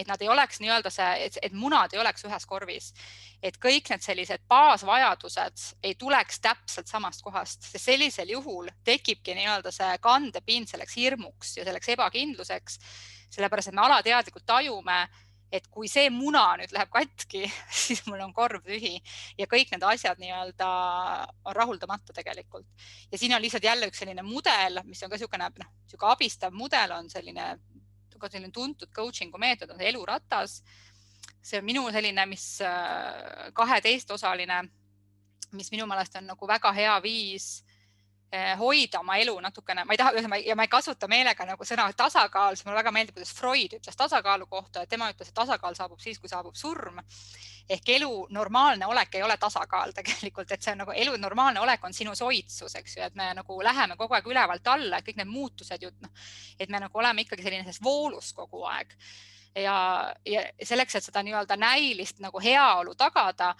nad ei oleks nii-öelda see, et munad ei oleks ühes korvis. Et kõik need sellised baasvajadused ei tuleks täpselt samast kohast, sest sellisel juhul tekibki nii-öelda see kandepind selleks hirmuks ja selleks ebakindluseks, sellepärast et me alateadlikult tajume, et kui see muna nüüd läheb katki, siis mul on korv tühi ja kõik need asjad nii-öelda on rahuldamata tegelikult. Ja siin on lihtsalt jälle üks selline mudel, mis on ka niisugune abistav mudel, on selline tuntud coachingu meetod, on see eluratas. See on minu selline, mis 12-osaline, mis minu meelest on nagu väga hea viis hoida oma elu natukene, ma ei taha, ja ma ei kasuta meelega nagu sõna tasakaal, sest mulle väga meeldib, kuidas Freud ütles tasakaalu kohta, et tema ütles, et tasakaal saabub siis, kui saabub surm. Ehk elu normaalne olek ei ole tasakaal tegelikult, et see on nagu elu normaalne olek on sinu soitsus, eks ju, et me nagu läheme kogu aeg ülevalt alla, kõik need muutused, et me nagu oleme ikkagi selline voolus kogu aeg. Ja selleks, et seda nii-öelda näilist nagu heaolu tagada,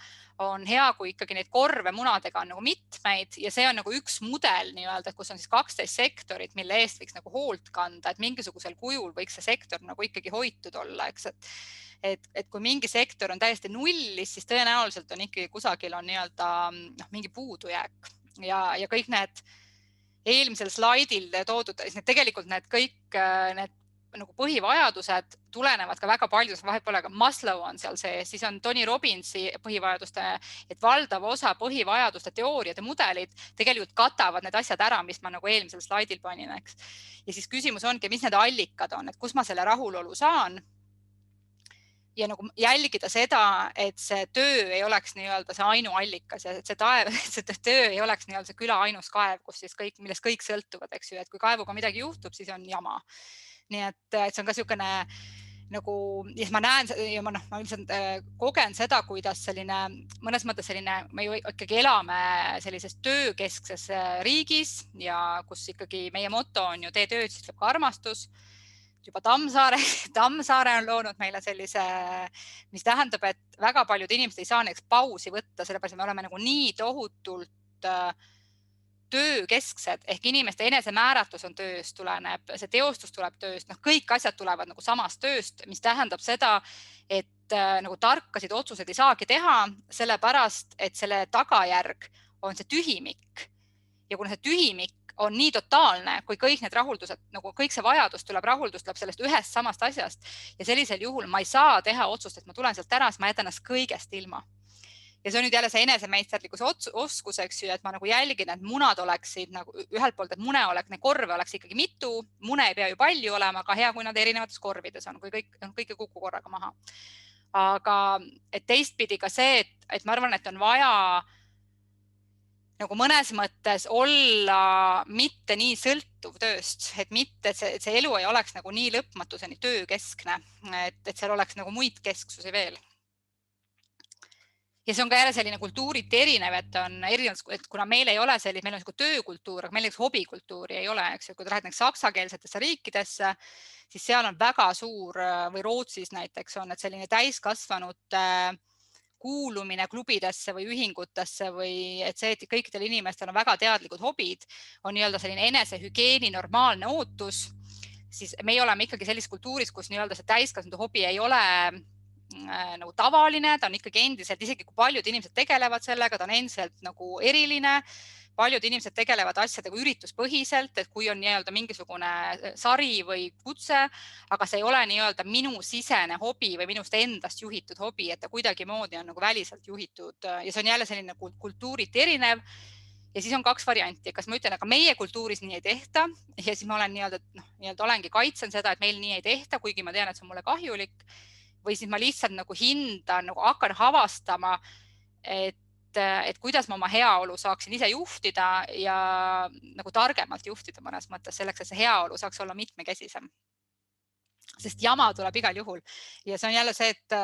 on hea, kui ikkagi neid korve munadega on nagu mitmeid ja see on nagu üks mudel nii-öelda, kus on siis 12 sektorit, mille eest võiks nagu hoolt kanda, et mingisugusel kujul võiks see sektor nagu ikkagi hoitud olla, eks, et kui mingi sektor on täiesti nullis, siis tõenäoliselt on ikkagi kusagil on nii-öelda mingi puudujääk ja kõik need eelmisel slaidil toodud, tegelikult need kõik need nagu põhivajadused tulenevad ka väga paljus, vahepeal ka Maslow on seal sees, siis on Tony Robbinsi põhivajaduste, et valdav osa põhivajaduste teooriad ja mudelid tegelikult katavad need asjad ära, mis ma nagu eelmisel slaidil panin, eks. Ja siis küsimus ongi, mis need allikad on, et kus ma selle rahulolu saan ja nagu jälgida seda, et see töö ei oleks nii-öelda see ainuallikas ja see töö ei oleks nii-öelda see küla ainus kaev, kus siis kõik, millest kõik sõltuvad, eks ju, et kui kaevuga midagi juhtub, siis on jama. Nii et see on ka niisugune nagu, ja ma näen ja ma ilmselt kogen seda, kuidas selline, mõnes mõttes selline, me ju ikkagi elame sellises töökeskses riigis ja kus ikkagi meie moto on ju tee tööd, siis tuleb ka armastus. Juba Tammsaare on loonud meile sellise, mis tähendab, et väga paljud inimesed ei saa näiteks pausi võtta, sellepärast me oleme nagu nii tohutult töökesksed, ehk inimeste enesemääratlus on tööst tuleneb, see teostus tuleb tööst, kõik asjad tulevad nagu samast tööst, mis tähendab seda, et nagu tarkasid otsuseid ei saagi teha, sellepärast, et selle tagajärg on see tühimik. Ja kuna see tühimik on nii totaalne, kui kõik need rahuldused, nagu kõik see vajadus tuleb sellest ühest samast asjast ja sellisel juhul ma ei saa teha otsust, et ma tulen sealt ära, siis ma jätan ennast kõigest ilma. Ja see on nüüd jälle see enesemeisterlikkuse oskus, eks ju, et ma nagu jälgin, et munad oleksid nagu ühelt poolt, et neid korve oleks ikkagi mitu, mune ei pea ju palju olema, aga hea, kui nad erinevates korvides on, kui kõik ei kuku korraga maha. Aga et teistpidi ka see, et ma arvan, et on vaja nagu mõnes mõttes olla mitte nii sõltuv tööst, et mitte, et see elu ei oleks nagu nii lõpmatuseni töökeskne, et seal oleks nagu muid kesksusi veel. ja see on ka jälle selline kultuuriti erinev, et on erinevalt, et kuna meil ei ole sellist, meil on töökultuur, aga meil näiteks hobikultuuri ei ole, eks ju, kui lähed näiteks saksakeelsetesse riikidesse, siis seal on väga suur või Rootsis näiteks on, et selline täiskasvanud kuulumine klubidesse või ühingutesse või et see, et kõikidel inimestel on väga teadlikud hobid, on nii-öelda selline enesehügieeni normaalne ootus, siis meie oleme ikkagi sellises kultuuris, kus nii-öelda see täiskasvanud hobi ei ole nagu tavaline, ta on ikkagi endiselt, isegi kui paljud inimesed tegelevad sellega, ta on endiselt nagu eriline. Paljud inimesed tegelevad asjadega ürituspõhiselt, et kui on nii-öelda mingisugune sari või kutse, aga see ei ole nii-öelda minu sisene hobi või minust endast juhitud hobi, et ta kuidagimoodi on nagu väliselt juhitud ja see on jälle selline kultuuriti erinev. Ja siis on kaks varianti, kas ma ütlen, aga meie kultuuris nii ei tehta ja siis ma olen nii-öelda olengi kaitsen seda, et meil nii ei tehta, kuigi ma tean, et see on mulle kahjulik. Või siis ma lihtsalt nagu hindan, nagu hakkan avastama, et kuidas ma oma heaolu saaksin ise juhtida ja nagu targemalt juhtida mõnes mõttes selleks, et see heaolu saaks olla mitmekesisem. Sest jama tuleb igal juhul ja see on jälle see, et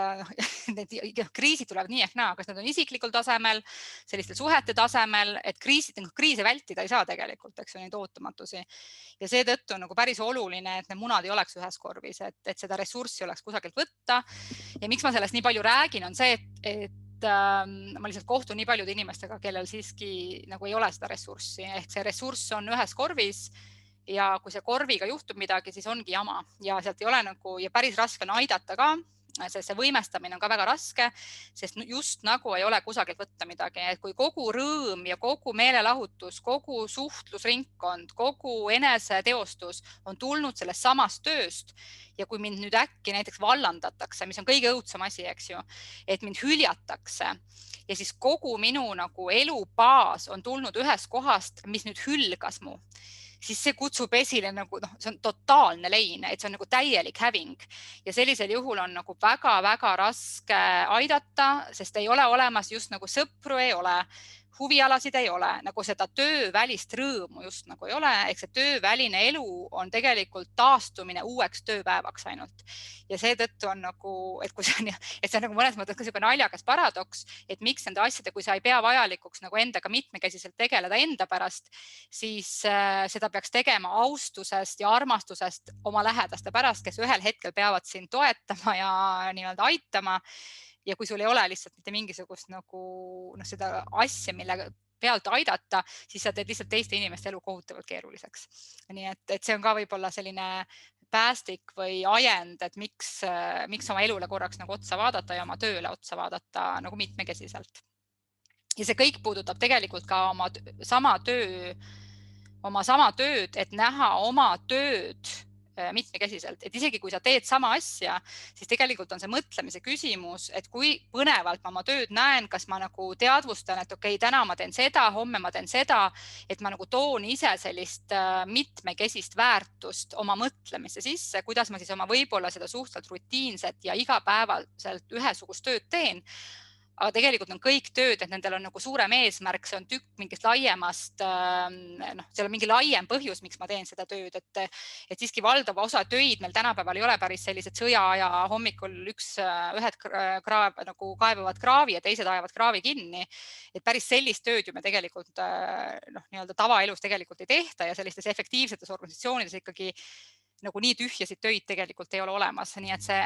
need kriisid tulevad nii ehk naa, kas nad on isiklikul tasemel, sellistel suhete tasemel, et kriise vältida ei saa tegelikult, eks ju, neid ootamatusi. Ja seetõttu on nagu päris oluline, et need munad ei oleks ühes korvis, et seda ressurssi oleks kusagilt võtta. Ja miks ma sellest nii palju räägin, on see, et ma lihtsalt kohtun nii paljude inimestega, kellel siiski nagu ei ole seda ressurssi, ehk see ressurss on ühes korvis. Ja kui see korviga juhtub midagi, siis ongi jama ja sealt ei ole nagu ja päris raske on aidata ka, sest see võimestamine on ka väga raske, sest just nagu ei ole kusagilt võtta midagi, et kui kogu rõõm ja kogu meelelahutus, kogu suhtlusringkond, kogu eneseteostus on tulnud sellest samast tööst ja kui mind nüüd äkki näiteks vallandatakse, mis on kõige õudsem asi, eks ju, et mind hüljatakse ja siis kogu minu nagu elubaas on tulnud ühest kohast, mis nüüd hülgas mu, siis see kutsub esile nagu, see on totaalne lein, et see on nagu täielik häving ja sellisel juhul on nagu väga-väga raske aidata, sest ei ole olemas just nagu sõpru ei ole, huvialasid ei ole, nagu seda töövälist rõõmu just nagu ei ole, ehk see tööväline elu on tegelikult taastumine uueks tööpäevaks ainult. Ja seetõttu on nagu, et see on nagu mõnes mõttes ka selline naljakas paradoks, et miks nende asjade, kui sa ei pea vajalikuks nagu endaga mitmekesiselt tegeleda enda pärast, siis seda peaks tegema austusest ja armastusest oma lähedaste pärast, kes ühel hetkel peavad sind toetama ja nii-öelda aitama. Ja kui sul ei ole lihtsalt mitte mingisugust nagu seda asja, mille pealt aidata, siis sa teed lihtsalt teiste inimeste elu kohutavalt keeruliseks. Nii et see on ka võib-olla selline päästik või ajend, et miks oma elule korraks nagu otsa vaadata ja oma tööle otsa vaadata nagu mitmekesiselt. Ja see kõik puudutab tegelikult ka oma sama tööd, et näha oma tööd mitmekesiselt, et isegi kui sa teed sama asja, siis tegelikult on see mõtlemise küsimus, et kui põnevalt ma oma tööd näen, kas ma nagu teadvustan, et okei, täna ma teen seda, homme ma teen seda, et ma nagu toon ise sellist mitmekesist väärtust oma mõtlemisse sisse, kuidas ma siis oma võib-olla seda suhteliselt rutiinset ja igapäevaselt ühesugust tööd teen. Aga tegelikult on kõik tööd, et nendel on nagu suurem eesmärk, see on tükk mingist laiemast, seal on mingi laiem põhjus, miks ma teen seda tööd, et siiski valdava osa töid meil tänapäeval ei ole päris sellised sõjaaja hommikul ühed nagu kaevavad kraavi ja teised ajavad kraavi kinni. Et päris sellist tööd ju me tegelikult nii-öelda tavaelus tegelikult ei tehta ja sellistes efektiivsetes organisatsioonides ikkagi nagu nii tühjasid töid tegelikult ei ole olemas, nii et see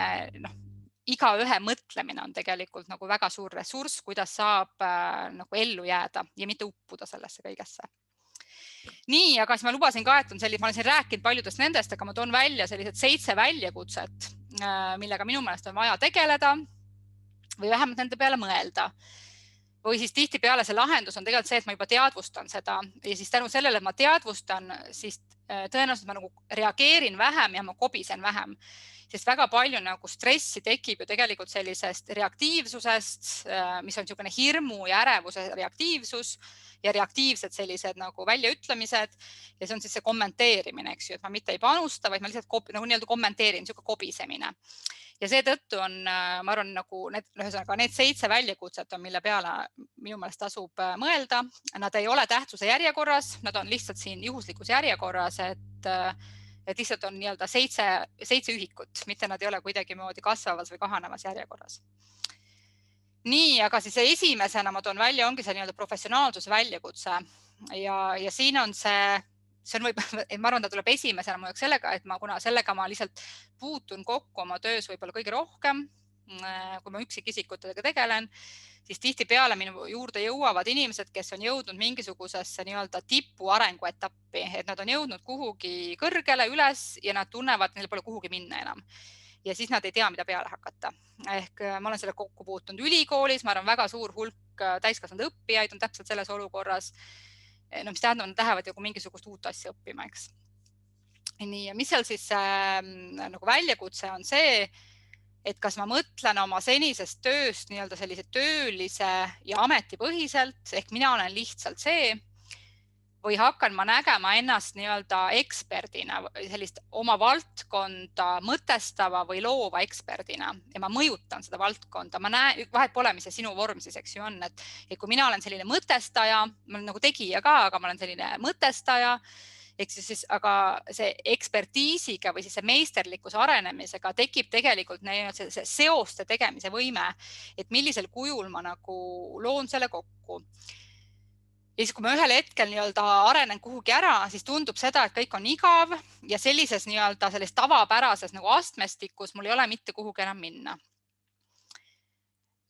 igaühe mõtlemine on tegelikult nagu väga suur ressurss, kuidas saab nagu ellu jääda ja mitte uppuda sellesse kõigesse. Nii, aga siis ma lubasin ka, et ma olen siin rääkinud paljudest nendest, aga ma toon välja sellised 7 väljakutset, millega minu meelest on vaja tegeleda või vähemalt nende peale mõelda. Või siis tihtipeale see lahendus on tegelikult see, et ma juba teadvustan seda ja siis tänu sellele, et ma teadvustan, siis tõenäoliselt ma nagu reageerin vähem ja ma kobisen vähem. Sest väga palju nagu stressi tekib ju tegelikult sellisest reaktiivsusest, mis on niisugune hirmu ja ärevuse reaktiivsus ja reaktiivsed sellised nagu väljaütlemised ja see on siis see kommenteerimine, eks ju, et ma mitte ei panusta, vaid ma lihtsalt nii-öelda kommenteerin, niisugune kobisemine. Ja seetõttu on, ma arvan, nagu need 7 väljakutset on, mille peale minu meelest tasub mõelda. Nad ei ole tähtsuse järjekorras, nad on lihtsalt siin juhuslikus järjekorras, et lihtsalt on nii-öelda 7 ühikut, mitte nad ei ole kuidagi moodi kasvavas või kahanevas järjekorras. Nii, aga siis esimesena ma toon välja, ongi see nii-öelda professionaalsuse väljakutse ja siin on see on ma arvan, ta tuleb esimesena mu jaoks sellega, et kuna sellega ma lihtsalt puutun kokku oma töös võib-olla kõige rohkem, kui ma üksikisikutega tegelen, siis tihtipeale minu juurde jõuavad inimesed, kes on jõudnud mingisugusesse nii-öelda tipu arenguetappi, et nad on jõudnud kuhugi kõrgele üles ja nad tunnevad, neil pole kuhugi minna enam. Ja siis nad ei tea, mida peale hakata. Ehk ma olen selle kokku puutunud ülikoolis, ma arvan, väga suur hulk täiskasvanud õppijaid on täpselt selles olukorras. No, mis tähendab, nad lähevad ju mingisugust uut asja õppima, eks. Nii, ja mis seal siis nagu väljakutse on see, et kas ma mõtlen oma senisest tööst nii-öelda sellise töölise ja ametipõhiselt, ehk mina olen lihtsalt see, või hakkan ma nägema ennast nii-öelda eksperdina, sellist oma valdkonda mõtestava või loova eksperdina ja ma mõjutan seda valdkonda. Ma näen, vahet pole, mis see sinu vorm siis, eks ju on, et kui mina olen selline mõtestaja, ma olen nagu tegija ka, aga ma olen selline mõtestaja, ehk siis, aga see ekspertiisiga või siis see meisterlikkuse arenemisega tekib tegelikult see seoste tegemise võime, et millisel kujul ma nagu loon selle kokku. Ja siis, kui ma ühel hetkel nii-öelda arenen kuhugi ära, siis tundub seda, et kõik on igav ja sellises nii-öelda selles tavapärases nagu astmestikus mul ei ole mitte kuhugi enam minna.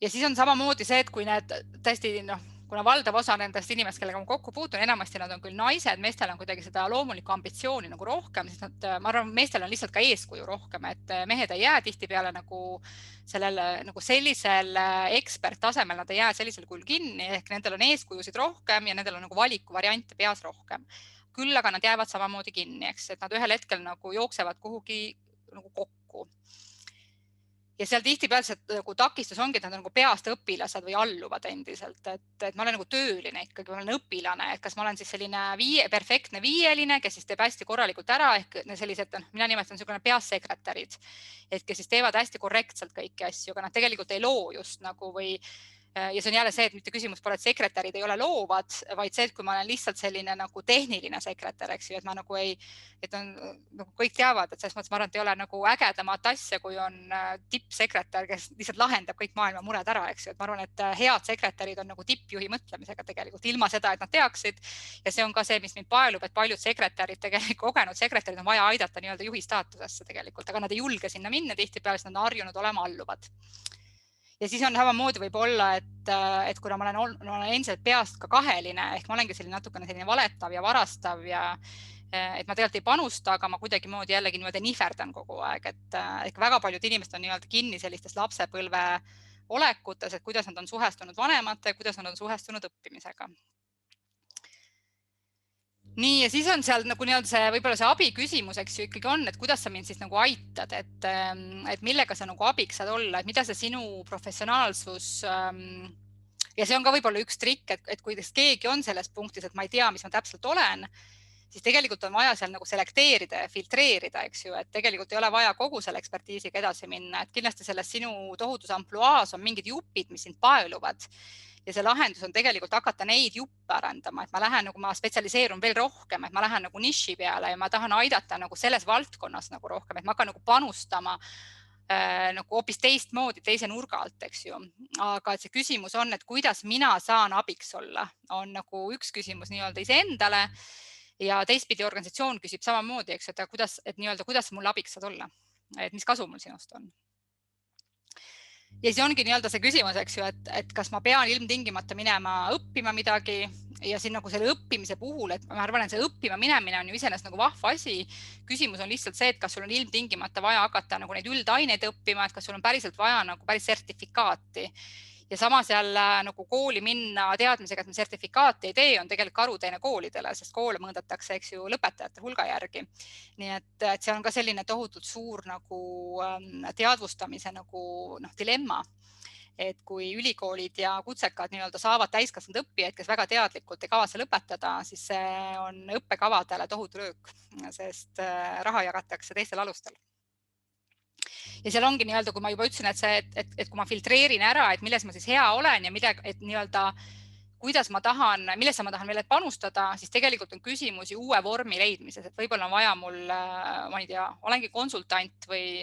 Ja siis on samamoodi see, et kui need tõesti, kuna valdav osa nendest inimest, kellega ma kokku puutun, enamasti nad on küll naised, meestel on kuidagi seda loomulikku ambitsiooni nagu rohkem, siis ma arvan, meestel on lihtsalt ka eeskuju rohkem, et mehed ei jää tihtipeale nagu sellisel eksperttasemel, nad ei jää sellisel kujul kinni, ehk nendel on eeskujusid rohkem ja nendel on nagu valikuvariante peas rohkem. Küll aga nad jäävad samamoodi kinni, eks, et nad ühel hetkel nagu jooksevad kuhugi nagu kokku. Ja seal tihtipeale see nagu takistus ongi, et nad on nagu peast õpilased või alluvad endiselt, et ma olen nagu tööline ikkagi, ma olen õpilane, et kas ma olen siis selline perfektne viieline, kes siis teeb hästi korralikult ära, ehk sellised, mina nimetan niisugune peassekretärid, et kes siis teevad hästi korrektselt kõiki asju, aga nad tegelikult ei loo just nagu või ja see on jälle see, et mitte küsimus pole, et sekretärid ei ole loovad, vaid see, et kui ma olen lihtsalt selline nagu tehniline sekretär, eks ju, et ma nagu et on, nagu kõik teavad, et selles mõttes ma arvan, et ei ole nagu ägedamat asja, kui on tippsekretär, kes lihtsalt lahendab kõik maailma mured ära, eks ju, et ma arvan, et head sekretärid on nagu tippjuhi mõtlemisega tegelikult ilma seda, et nad teaksid. Ja see on ka see, mis mind paelub, et paljud sekretärid, tegelikult kogenud sekretärid on vaja aidata nii-öelda juhi staatusesse tegelikult, aga nad ei julge sinna minna tihtipeale, sest nad on harjunud olema alluvad. Ja siis on samamoodi võib olla, et kuna ma olen endiselt peast ka kaheline, ehk ma olengi natukene selline valetav ja varastav ja et ma tegelikult ei panusta, aga ma kuidagimoodi jällegi niimoodi nihverdan kogu aeg, et väga paljud inimesed on nii-öelda kinni sellistes lapsepõlve olekutes, et kuidas nad on suhestunud vanemate, kuidas nad on suhestunud õppimisega. Nii, ja siis on seal nagu nii-öelda see võib-olla see abi küsimus, eks ju ikkagi on, et kuidas sa mind siis nagu aitad, et millega sa nagu abiks saad olla, et mida see sinu professionaalsus ja see on ka võib-olla üks trikk, et kui keegi on selles punktis, et ma ei tea, mis ma täpselt olen, siis tegelikult on vaja seal nagu selekteerida ja filtreerida, eks ju, et tegelikult ei ole vaja kogu selle ekspertiisiga edasi minna, et kindlasti selles sinu tohutus ampluaas on mingid jupid, mis sind paeluvad. Ja see lahendus on tegelikult hakata neid juppe arendama, et ma lähen nagu, ma spetsialiseerun veel rohkem, et ma lähen nagu niši peale ja ma tahan aidata nagu selles valdkonnas nagu rohkem, et ma hakkan nagu panustama nagu hoopis teistmoodi, teise nurga alt, eks ju. Aga see küsimus on, et kuidas mina saan abiks olla, on nagu üks küsimus nii-öelda iseendale ja teistpidi organisatsioon küsib samamoodi, eks, et kuidas mul abiks saad olla, et mis kasu mul sinust on. Ja siis ongi nii-öelda see küsimus, eks ju, et kas ma pean ilmtingimata minema õppima midagi ja siin nagu selle õppimise puhul, et ma arvan, et see õppima minemine on ju iseenesest nagu vahva asi. Küsimus on lihtsalt see, et kas sul on ilmtingimata vaja hakata nagu neid üldaineid õppima, et kas sul on päriselt vaja nagu päris sertifikaati. Ja samas jälle nagu kooli minna teadmisega, et me sertifikaati ei tee, on tegelikult karuteene koolidele, sest koole mõõdetakse, eks ju, lõpetajate hulga järgi. Nii et see on ka selline tohutult suur nagu teadvustamise nagu dilemma. Et kui ülikoolid ja kutsekad nii-öelda saavad täiskasvanud õppijaid, kes väga teadlikult ei kavatse lõpetada, siis see on õppekavadele tohutu löök, sest raha jagatakse teistel alustel. Ja seal ongi nii-öelda, kui ma juba ütlesin, et kui ma filtreerin ära, et milles ma siis hea olen ja et nii-öelda, millesse ma tahan veel panustada, siis tegelikult on küsimusi uue vormi leidmises, et võib-olla on vaja mul, ma ei tea, olengi konsultant või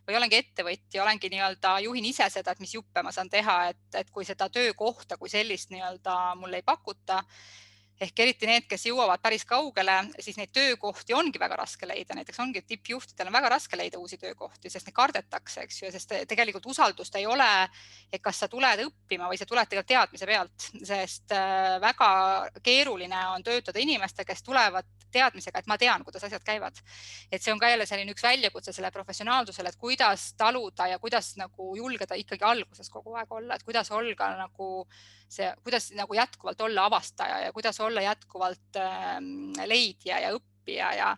või olengi ettevõtja, olengi nii-öelda juhin ise seda, et mis juppe ma saan teha, et kui seda töökohta kui sellist nii-öelda mulle ei pakuta, ehk eriti need, kes jõuavad päris kaugele, siis neid töökohti ongi väga raske leida. Näiteks ongi tippjuhtidel on väga raske leida uusi töökohti, sest neid kardetakse, eks ju, sest tegelikult usaldust ei ole, et kas sa tuled õppima või sa tuled tegelikult teadmise pealt, sest väga keeruline on töötada inimestega, kes tulevad teadmisega, et ma tean, kuidas asjad käivad. Et see on ka jälle selline üks väljakutse selle professionaalsusele, et kuidas taluda ja kuidas nagu julgeda ikkagi alguses kogu aeg olla, et kuidas olla nagu see, kuidas nagu jätkuvalt olla avastaja ja kuidas olla jätkuvalt leidja ja õppija ja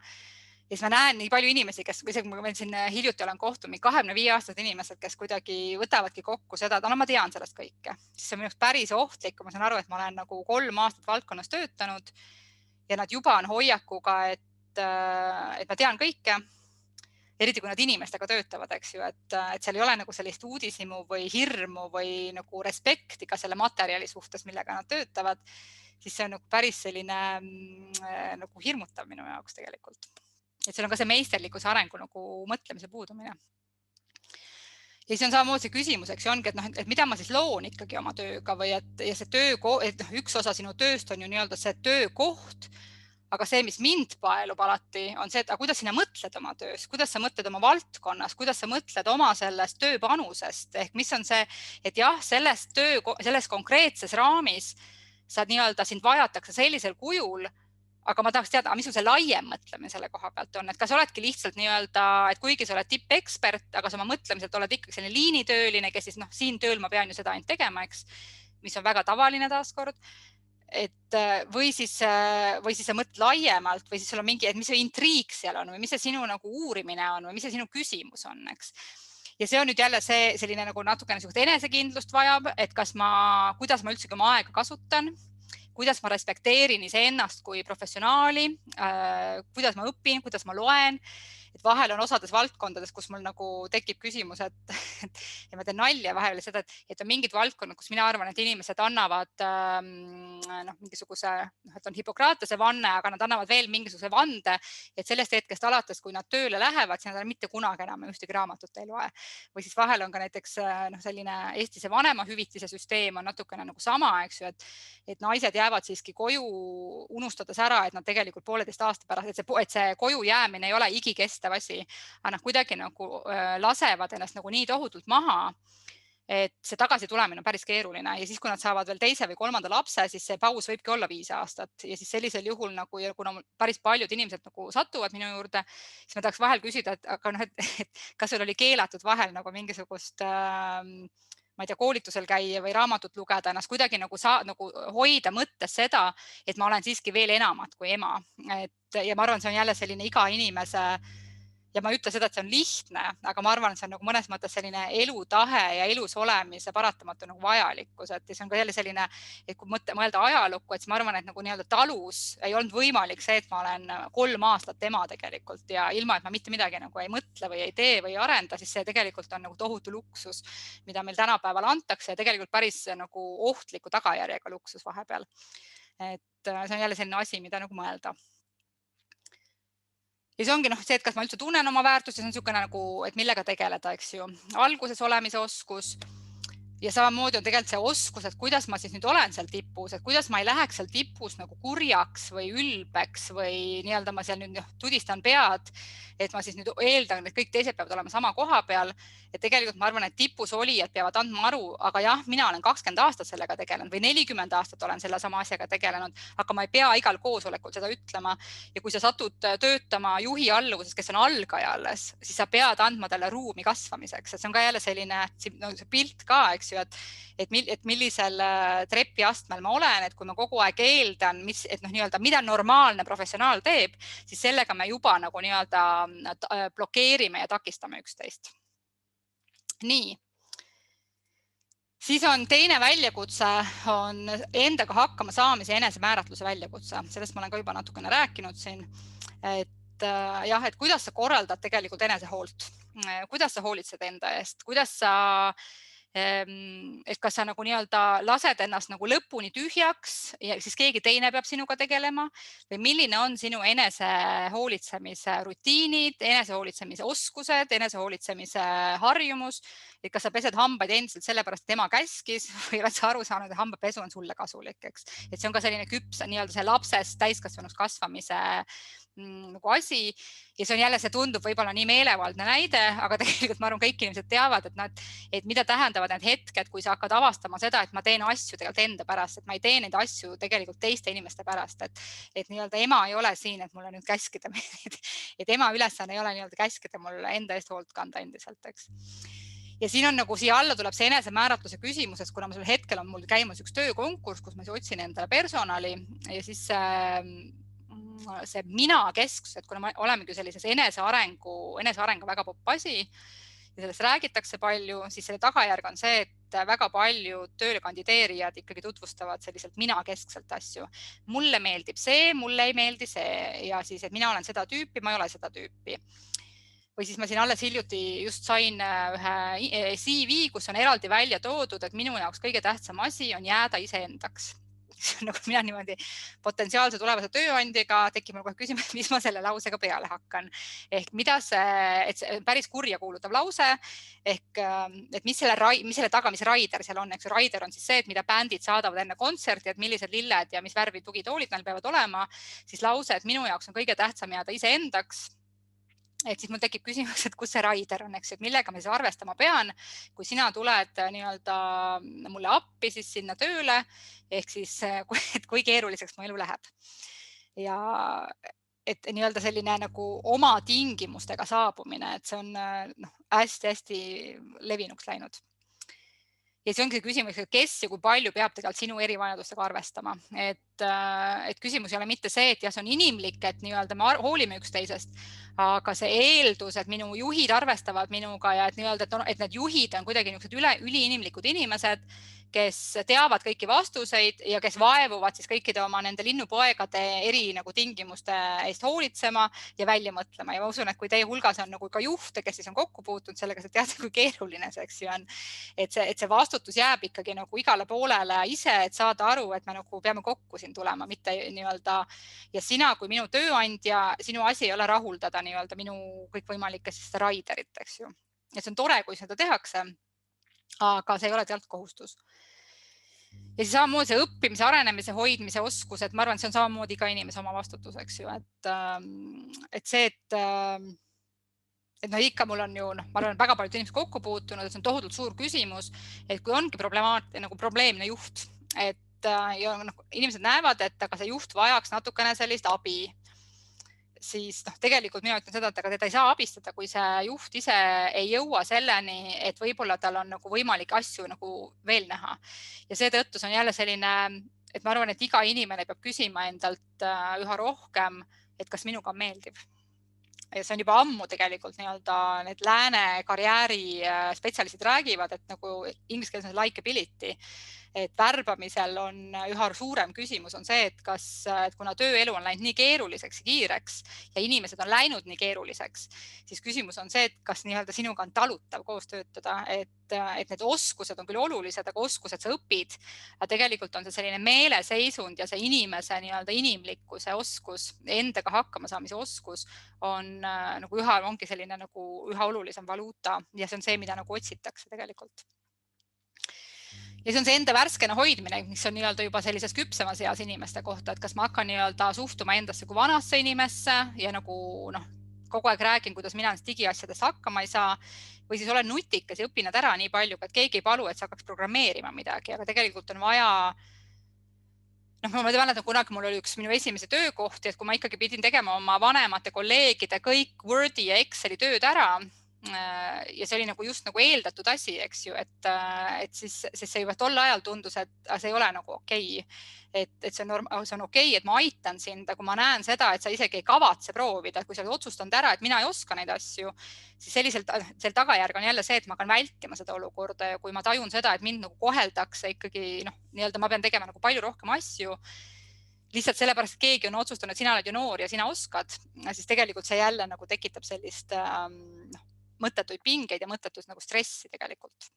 siis ma näen nii palju inimesi, kes, isegi kui ma siin hiljuti olen kohtunud, 25-aastased inimesed, kes kuidagi võtavadki kokku seda, et ma tean sellest kõike. Siis see on minu päris ohtlik, kui ma saan aru, et ma olen nagu 3 aastat valdkonnas töötanud ja nad juba on hoiakuga, et ma tean kõike, eriti kui nad inimestega töötavad, eks ju, et seal ei ole nagu sellist uudishimu või hirmu või nagu respekti ka selle materjali suhtes, millega nad töötavad, siis see on nagu päris selline nagu hirmutav minu jaoks tegelikult. Et seal on ka see meisterlikkuse arengu nagu mõtlemise puudumine. Ja siis on samamoodi see küsimus, eks ju ongi, et mida ma siis loon ikkagi oma tööga või ja see üks osa sinu tööst on ju nii-öelda see töökoht, aga see, mis mind paelub alati, on see, et kuidas sina mõtled oma töös, kuidas sa mõtled oma valdkonnas, kuidas sa mõtled oma sellest tööpanusest, ehk mis on see, et jah, selles konkreetses raamis sa nii-öelda sind vajatakse sellisel kujul, aga ma tahaks teada, mis on see laiem mõtlemine selle koha pealt on, et kas oledki lihtsalt nii-öelda, et kuigi sa oled tippekspert, aga sa oma mõtlemiselt oled ikkagi selline liinitööline, kes siis siin tööl ma pean ju seda ainult tegema, eks, mis on väga tavaline taaskord. Või siis sa mõtled laiemalt või siis sul on mingi, et mis see intriig seal on või mis see sinu nagu uurimine on või mis see sinu küsimus on, eks. Ja see on nüüd jälle selline nagu natukene enesekindlust vajab, et kuidas ma üldse oma aega kasutan, kuidas ma respekteerin iseennast kui professionaali, kuidas ma õpin, kuidas ma loen. Et vahel on osades valdkondades, kus mul nagu tekib küsimus, ja ma teen nalja vahel seda, et on mingid valdkonnad, kus mina arvan, et inimesed annavad mingisuguse, et on Hippokratese vanne, aga nad annavad veel mingisuguse vande, et sellest hetkest alates, kui nad tööle lähevad, siis nad mitte kunagi enam ühtegi raamatut ei loe. Või siis vahel on ka näiteks selline Eesti see vanemahüvitise süsteem on natukene nagu sama, eks ju, et naised jäävad siiski koju unustades ära, et nad tegelikult 1,5 aasta pärast, et see koju jäämine ei ole igikestev asi, aga nad kuidagi nagu lasevad ennast nagu nii tohutult maha, et see tagasi tulemine on päris keeruline ja siis, kui nad saavad veel 2. või 3. lapse, siis see paus võibki olla 5 aastat ja siis sellisel juhul nagu, kuna päris paljud inimesed nagu satuvad minu juurde, siis ma tahaks vahel küsida, et kas sul oli keelatud vahel nagu mingisugust ma ei tea, koolitusel käia või raamatut lugeda, ennast kuidagi nagu hoida mõttes seda, et ma olen siiski veel enamat kui ema. Ja ma arvan, see on jälle selline iga inimese, ja ma ei ütle seda, et see on lihtne, aga ma arvan, et see on nagu mõnes mõttes selline elutahe ja elus olemise paratamatu nagu vajalikkus, et see on ka jälle selline, et kui mõelda ajalukku, et siis ma arvan, et nagu nii-öelda talus ei olnud võimalik see, et ma olen 3 aastat ema tegelikult ja ilma, et ma mitte midagi nagu ei mõtle või ei tee või ei arenda, siis see tegelikult on nagu tohutu luksus, mida meil tänapäeval antakse ja tegelikult päris nagu ohtliku tagajärjega luksus vahepeal. Et see on jälle selline asi, mida nagu mõelda. Ja see ongi see, et kas ma üldse tunnen oma väärtusi, see on niisugune nagu, et millega tegeleda, eks ju. Alguses olemise oskus ja samamoodi on tegelikult see oskus, et kuidas ma siis nüüd olen seal tipus, et kuidas ma ei läheks seal tipus nagu kurjaks või ülbeks või nii-öelda ma seal nüüd tudistan pead, et ma siis nüüd eeldan, et kõik teised peavad olema sama koha peal. Et tegelikult ma arvan, et tipus olijad peavad andma aru, aga jah, mina olen 20 aastat sellega tegelenud või 40 aastat olen selle sama asjaga tegelenud, aga ma ei pea igal koosolekul seda ütlema. Ja kui sa satud töötama juhi alluvuses, kes on algaja alles, siis sa pead andma talle ruumi kasvamiseks. Et see on ka jälle selline pilt ka, eks ju, et millisel trepiastmel ma olen, et kui ma kogu aeg eeldan, mida normaalne professionaal teeb, siis sellega me juba nagu nii-öelda blokeerime ja takistame üksteist. Nii. Siis on teine väljakutse, on endaga hakkama saamise ja enesemääratluse väljakutse. Sellest ma olen ka juba natukene rääkinud siin. Et kuidas sa korraldad tegelikult enesehoolt? Kuidas sa hoolitsed enda eest? Kuidas sa et kas sa nagu nii-öelda lased ennast nagu lõpuni tühjaks ja siis keegi teine peab sinuga tegelema või milline on sinu enesehoolitsemise rutiinid, enesehoolitsemise oskused, enesehoolitsemise harjumus, et kas sa pesed hambaid endiselt sellepärast, et ema käskis või oled sa aru saanud, et hambapesu on sulle kasulik, eks. Et see on ka selline küps nii-öelda see lapsest täiskasvanuks kasvamise nagu asi ja see on jälle, see tundub võib-olla nii meelevaldne näide, aga tegelikult ma arvan, kõik inimesed teavad, et mida tähendavad need hetked, kui sa hakkad avastama seda, et ma teen asju tegelikult enda pärast, et ma ei tee neid asju tegelikult teiste inimeste pärast, et nii-öelda ema ei ole siin, et mulle nüüd käskida, et ema ülesanne ei ole nii-öelda käskida mul enda eest hoolt kanda endiselt, eks. Ja siin on nagu siia alla tuleb see enesemääratluse küsimus, et kuna ma sel hetkel on mul käimas üks töökonkurss, kus ma siis otsin endale personali ja siis see mina kesksus, et kuna me olemegi sellises enesearengu väga popp asi ja sellest räägitakse palju, siis selle tagajärg on see, et väga paljud tööle kandideerijad ikkagi tutvustavad selliselt mina keskselt asju. Mulle meeldib see, mulle ei meeldi see ja siis, et mina olen seda tüüpi, ma ei ole seda tüüpi. Või siis ma siin alles hiljuti just sain ühe CV, kus on eraldi välja toodud, et minu jaoks kõige tähtsam asi on jääda iseendaks. Nagu mina niimoodi potentsiaalse tulevase tööandjaga tekib mul kohe küsimus, mis ma selle lausega peale hakkan. Ehk mida et see päris kurja kuulutav lause, ehk et mis selle taga, mis Raider seal on, eks Raider on siis see, et mida bändid saadavad enne kontserti, et millised lilled ja mis värvi tugitoolid neil peavad olema, siis lause, et minu jaoks on kõige tähtsam jääda iseendaks. Et siis mul tekib küsimus, et kus see Raider on, eks, et millega ma siis arvestama pean, kui sina tuled nii-öelda mulle appi siis sinna tööle, ehk siis kui keeruliseks mu elu läheb. Ja et nii-öelda selline nagu oma tingimustega saabumine, et see on hästi-hästi levinuks läinud. Ja see ongi küsimus, et kes ja kui palju peab tegelikult sinu erivajadustega arvestama. Et küsimus ei ole mitte see, et jah, see on inimlik, et nii-öelda me hoolime üksteisest, aga see eeldus, et minu juhid arvestavad minuga ja et nii-öelda, et need juhid on kuidagi niisugused üliinimlikud inimesed, kes teavad kõiki vastuseid ja kes vaevuvad siis kõikide oma nende linnupoegade eri nagu tingimuste eest hoolitsema ja välja mõtlema. Ja ma usun, et kui teie hulgas on nagu ka juhte, kes siis on kokku puutunud sellega, sa tead, kui keeruline see, eks ju on. Et see vastutus jääb ikkagi nagu igale poolele ise, et saada aru, et me nagu peame kokku siin tulema, mitte nii-öelda ja sina kui minu tööandja, sinu asi ei ole rahuldada nii-öelda minu kõikvõimalike siis Raiderit, eks ju. Ja see on tore, kui seda tehakse, aga see ei ole tegelikult kohustus. Ja siis samamoodi see õppimise, arenemise, hoidmise oskus, et ma arvan, et see on samamoodi iga inimese oma vastutus, eks ju. Et see, et ikka mul on ju, ma arvan, väga paljud inimesed kokku puutunud, et see on tohutult suur küsimus, et kui ongi nagu probleemne juht, et ja inimesed näevad, et aga see juht vajaks natukene sellist abi, siis tegelikult mina ütlen seda, et aga teda ei saa abistada, kui see juht ise ei jõua selleni, et võib-olla tal on nagu võimalik asju nagu veel näha. Ja seetõttu see on jälle selline, et ma arvan, et iga inimene peab küsima endalt üha rohkem, et kas minuga on meeldiv. Ja see on juba ammu tegelikult nii-öelda need lääne karjääri spetsialistid räägivad, et nagu inglise keeles on likability, et värbamisel on üha suurem küsimus on see, et kuna tööelu on läinud nii keeruliseks ja kiireks ja inimesed on läinud nii keeruliseks, siis küsimus on see, et kas nii-öelda sinuga on talutav koos töötada, et need oskused on küll olulised, aga oskused sa õpid, aga tegelikult on see selline meeleseisund ja see inimese nii-öelda inimlikkuse oskus, endaga hakkama saamise oskus on nagu ongi selline nagu üha olulisem valuuta ja see on see, mida nagu otsitakse tegelikult. Ja see on see enda värskena hoidmine, mis on nii-öelda juba sellises küpsemas eas inimeste kohta, et kas ma hakkan nii-öelda suhtuma endasse kui vanasse inimesse ja nagu kogu aeg räägin, kuidas mina digiasjadest hakkama ei saa või siis olen nutikas ja õpin nad ära nii palju, et keegi ei palu, et sa hakkaks programmeerima midagi, aga tegelikult on vaja ma mäletan, kunagi mul oli üks minu esimese töökohti, et kui ma ikkagi pidin tegema oma vanemate kolleegide kõik Wordi ja Exceli tööd ära ja see oli nagu just nagu eeldatud asi, eks ju, et siis see juba tol ajal tundus, et see ei ole nagu okei. Et see on okei, et ma aitan sind, aga kui ma näen seda, et sa isegi ei kavatse proovida, et kui sa oled otsustanud ära, et mina ei oska neid asju, siis selle tagajärg on jälle see, et ma hakkan vältima seda olukorda ja kui ma tajun seda, et mind nagu koheldakse ikkagi nii-öelda ma pean tegema nagu palju rohkem asju, lihtsalt sellepärast, et keegi on otsustanud, et sina oled ju noor ja sina oskad, siis tegelikult see jälle nagu tekitab sellist mõttetuid pingeid ja mõttetut nagu stressi tegelikult.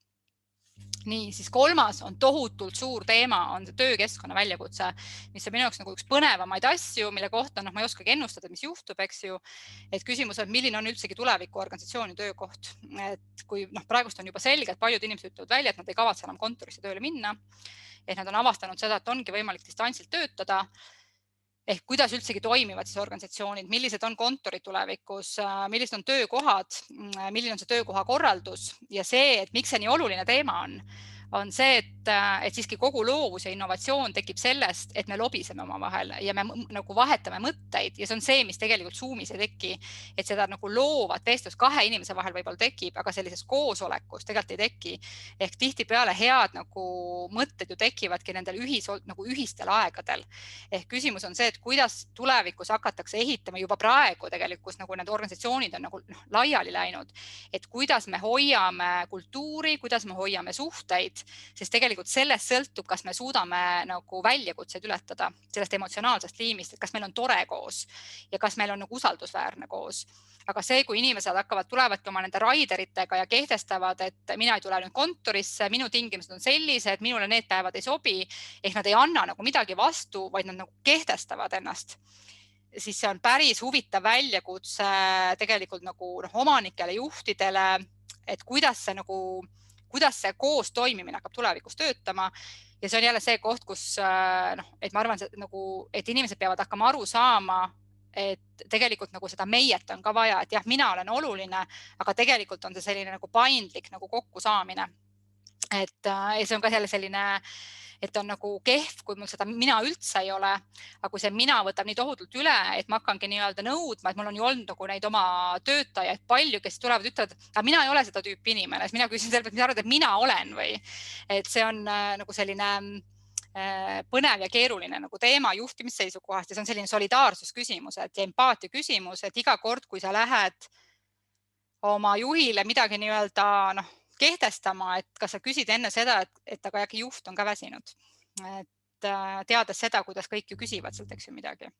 Nii, siis kolmas on tohutult suur teema, on see töökeskkonna väljakutse, mis on minu jaoks nagu üks põnevamaid asju, mille kohta ma ei oskagi ennustada, mis juhtub, eks ju. Et küsimus on, milline on üldsegi tuleviku organisatsiooni töökoht. Et kui praegust on juba selge, et paljud inimesed ütlevad välja, et nad ei kavatse enam kontorisse tööle minna. Et nad on avastanud seda, et ongi võimalik distantsilt töötada. Ehk kuidas üldsegi toimivad siis organisatsioonid, millised on kontorid tulevikus, millised on töökohad, milline on see töökoha korraldus ja see, et miks see nii oluline teema on see, et siiski kogu loovus ja innovatsioon tekib sellest, et me lobiseme omavahel ja me nagu vahetame mõtteid ja see on see, mis tegelikult Zoomis ei teki, et seda nagu loovat vestlust kahe inimese vahel võib-olla tekib, aga sellises koosolekus tegelikult ei teki. Ehk tihtipeale head nagu mõtted ju tekivadki nendel ühistel aegadel. Ehk küsimus on see, et kuidas tulevikus hakatakse ehitama juba praegu tegelikult nagu need organisatsioonid on nagu laiali läinud, et kuidas me hoiame kultuuri, kuidas me hoiame suhteid, sest tegelikult sellest sõltub, kas me suudame nagu väljakutseid ületada sellest emotsionaalsest liimist, et kas meil on tore koos ja kas meil on nagu usaldusväärne koos. Aga see, kui inimesed tulevadki oma nende raideritega ja kehtestavad, et mina ei tule nüüd kontorisse, minu tingimused on sellised, minule need päevad ei sobi, ehk nad ei anna nagu midagi vastu, vaid nad nagu kehtestavad ennast, siis see on päris huvitav väljakutse tegelikult nagu omanikele, juhtidele, et kuidas see koos toimimine hakkab tulevikus töötama. Ja see on jälle see koht, kus et ma arvan, et inimesed peavad hakkama aru saama, et tegelikult nagu seda meiet on ka vaja, et jah, mina olen oluline, aga tegelikult on see selline nagu paindlik nagu kokkusaamine. Et see on ka selline, et on nagu kehv, kui mul seda mina üldse ei ole, aga kui see mina võtab nii tohutult üle, et ma hakkangi nii-öelda nõudma, et mul on ju olnud nagu neid oma töötajaid palju, kes tulevad ja ütlevad, aga mina ei ole seda tüüpi inimene, siis mina küsin selle pealt, mis arvad, et mina olen või. Et see on nagu selline põnev ja keeruline nagu teema juhtimisseisukohast ja see on selline solidaarsusküsimus ja empaatia küsimus, et iga kord, kui sa lähed oma juhile midagi nii-öelda kehtestama, et kas sa küsid enne seda, et aga äkki juht on ka väsinud. Et teades seda, kuidas kõik ju küsivad sealt, eks ju midagi.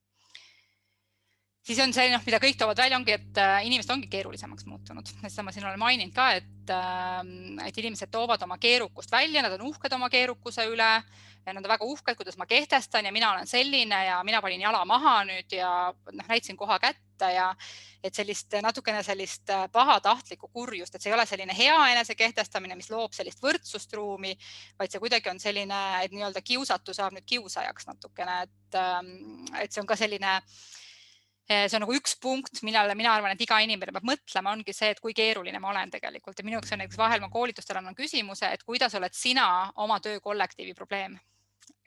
Siis on see, mida kõik toovad välja, ongi, et inimesed ongi keerulisemaks muutunud. Seda ma siin olen maininud ka, et inimesed toovad oma keerukust välja, nad on uhked oma keerukuse üle ja nad on väga uhked, kuidas ma kehtestan ja mina olen selline ja mina panin jala maha nüüd ja näitasin koha kätte ja et natukene sellist pahatahtlikku kurjust, et see ei ole selline hea enese kehtestamine, mis loob sellist võrdsust ruumi, vaid see kuidagi on selline, et nii-öelda kiusatu saab nüüd kiusajaks natukene, et see on ka selline see on nagu üks punkt, millele mina arvan, et iga inimene peab mõtlema, ongi see, et kui keeruline ma olen tegelikult ja minu jaoks on näiteks vahel ma koolitustel annan küsimuse, et kuidas oled sina oma töökollektiivi probleem.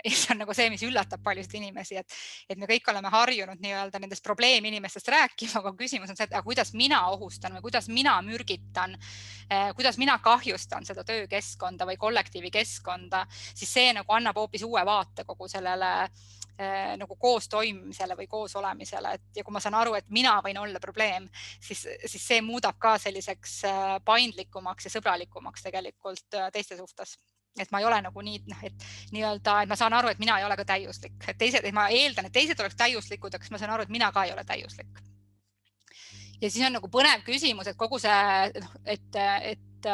Ja see on nagu see, mis üllatab paljusid inimesi, et me kõik oleme harjunud nii-öelda nendest probleeminimestest rääkima, aga küsimus on see, et kuidas mina ohustan või kuidas mina mürgitan, kuidas mina kahjustan seda töökeskkonda või kollektiivi keskkonda, siis see nagu annab hoopis uue vaate kogu sellele nagu koos toimimisele või koos olemisele. Ja kui ma saan aru, et mina võin olla probleem, siis see muudab ka selliseks paindlikumaks ja sõbralikumaks tegelikult teiste suhtes. Et ma ei ole nagu nii, et ma saan aru, et mina ei ole ka täiuslik. Et ma eeldan, et teised oleks täiuslikud, aga ma saan aru, et mina ka ei ole täiuslik. Ja siis on nagu põnev küsimus, et kogu see, et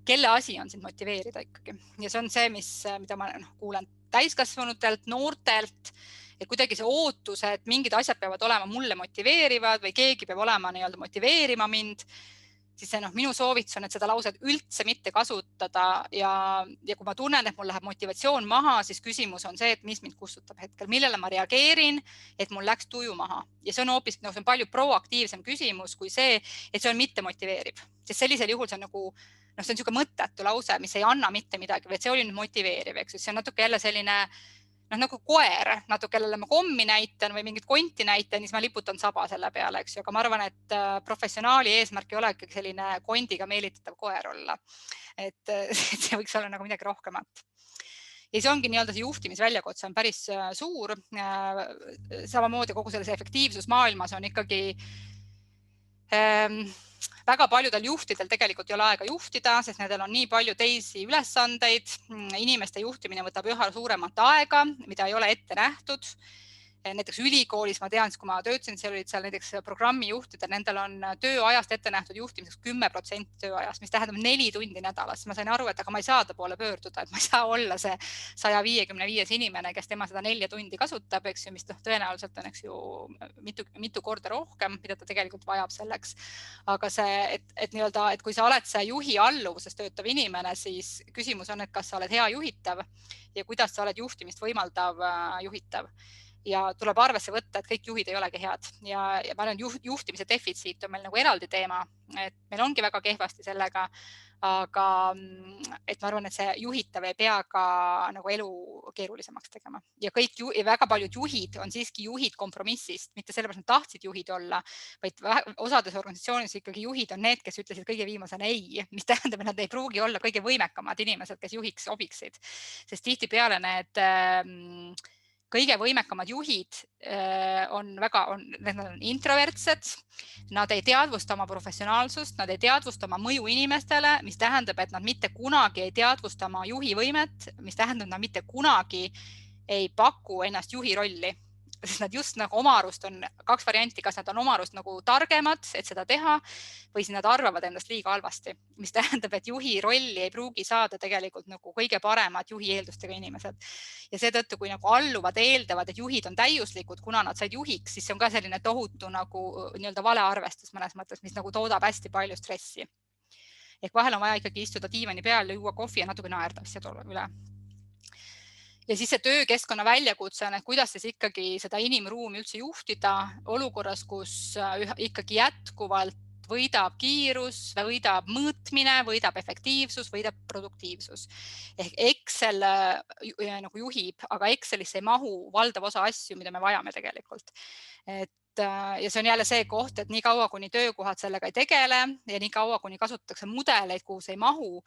kelle asi on sind motiveerida ikkagi. Ja see on see, mida ma kuulen täiskasvanutelt, noortelt, et kuidagi see ootus, et mingid asjad peavad olema mulle motiveerivad või keegi peab olema nii-öelda motiveerima mind, siis see minu soovitus on, et seda lauset üldse mitte kasutada ja kui ma tunnen, et mul läheb motivatsioon maha, siis küsimus on see, et mis mind kustutab hetkel, millele ma reageerin, et mul läks tuju maha. Ja see on hoopis see on palju proaktiivsem küsimus kui see, et see on mitte motiveeriv. Sest sellisel juhul see on nagu see on niisugune mõttetu lause, mis ei anna mitte midagi, või et see oli nüüd motiveeriv, eks. See on natuke jälle selline nagu koer, kellele ma kommi näitan või mingit konti näitan, siis ma liputan saba selle peale, eks ju. Aga ma arvan, et professionaali eesmärk ei ole ikkagi selline kondiga meelitatav koer olla. Et see võiks olla nagu midagi rohkemat. Ja see ongi nii-öelda see juhtimisväljakutse on päris suur. Samamoodi kogu selles efektiivsusmaailmas on ikkagi väga paljudel juhtidel tegelikult ei ole aega juhtida, sest nendel on nii palju teisi ülesandeid. Inimeste juhtimine võtab üha suuremat aega, mida ei ole ette nähtud. näiteks ülikoolis ma tean, kui ma töötasin, seal olid seal näiteks programmijuhtidel, nendel on tööajast ette nähtud juhtimiseks 10% tööajast, mis tähendab 4 tundi nädalas. Ma sain aru, et aga ma ei saa ta poole pöörduda, et ma ei saa olla see 155 inimene, kes tema seda 4 tundi kasutab, eks ju, mis tõenäoliselt on, eks ju, mitu korda rohkem, mida ta tegelikult vajab selleks. Aga see, et nii-öelda, et kui sa oled see juhi alluvuses töötav inimene, siis küsimus on, et kas sa oled hea juhitav ja kuidas sa oled juhtimist võimaldav juhitav. Ja tuleb arvesse võtta, et kõik juhid ei olegi head ja ma olen juhtimise defitsiit on meil nagu eraldi teema, et meil ongi väga kehvasti sellega, aga et ma arvan, et see juhitav ei pea ka nagu elu keerulisemaks tegema ja väga paljud juhid on siiski juhid kompromissist, mitte sellepärast nad tahtsid juhid olla, vaid osades organisatsioonides ikkagi juhid on need, kes ütlesid kõige viimasena ei, mis tähendab, et nad ei pruugi olla kõige võimekamad inimesed, kes juhiks sobiksid, sest tihtipeale need kõige võimekamad juhid need on introvertsed, nad ei teadvusta oma professionaalsust, nad ei teadvusta oma mõju inimestele, mis tähendab, et nad mitte kunagi ei teadvusta oma juhi võimet, mis tähendab, et nad mitte kunagi ei paku ennast juhi rolli. Sest nad just nagu oma arust on 2 varianti, kas nad on oma arust nagu targemad, et seda teha, või siis nad arvavad endast liiga halvasti, mis tähendab, et juhi rolli ei pruugi saada tegelikult nagu kõige paremad juhi eeldustega inimesed. Ja seetõttu, kui nagu alluvad eeldavad, et juhid on täiuslikud, kuna nad said juhiks, siis see on ka selline tohutu nagu nii-öelda valearvestus mõnes mõttes, mis nagu toodab hästi palju stressi. Ehk vahel on vaja ikkagi istuda diivani peal, juua kohvi ja natuke naerda asjad üle. Ja siis see töökeskkonna väljakutse on, et kuidas siis ikkagi seda inimruumi üldse juhtida olukorras, kus ikkagi jätkuvalt võidab kiirus, võidab mõõtmine, võidab efektiivsus, võidab produktiivsus. Ehk Excel nagu juhib, aga Excelisse ei mahu valdav osa asju, mida me vajame tegelikult. Ja see on jälle see koht, et nii kaua, kuni töökohad sellega ei tegele ja nii kaua, kuni kasutatakse mudeleid, kuhu see ei mahu,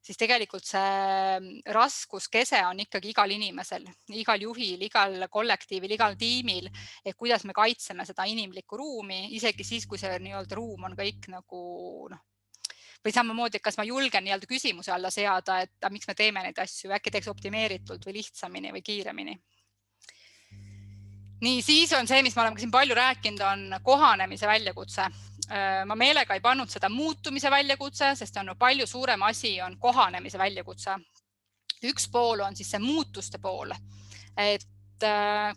siis tegelikult see raskuskese on ikkagi igal inimesel, igal juhil, igal kollektiivil, igal tiimil, et kuidas me kaitseme seda inimlikku ruumi, isegi siis, kui see nii-öelda ruum on kõik nagu või samamoodi, et kas ma julgen nii-öelda küsimuse alla seada, et miks me teeme neid asju, äkki teeks optimeeritult või lihtsamini või kiiremini. Nii, siis on see, mis me oleme siin palju rääkinud, on kohanemise väljakutse. Ma meelega ei pannud seda muutumise väljakutse, sest on palju suurem asi on kohanemise väljakutse. Üks pool on siis see muutuste pool, et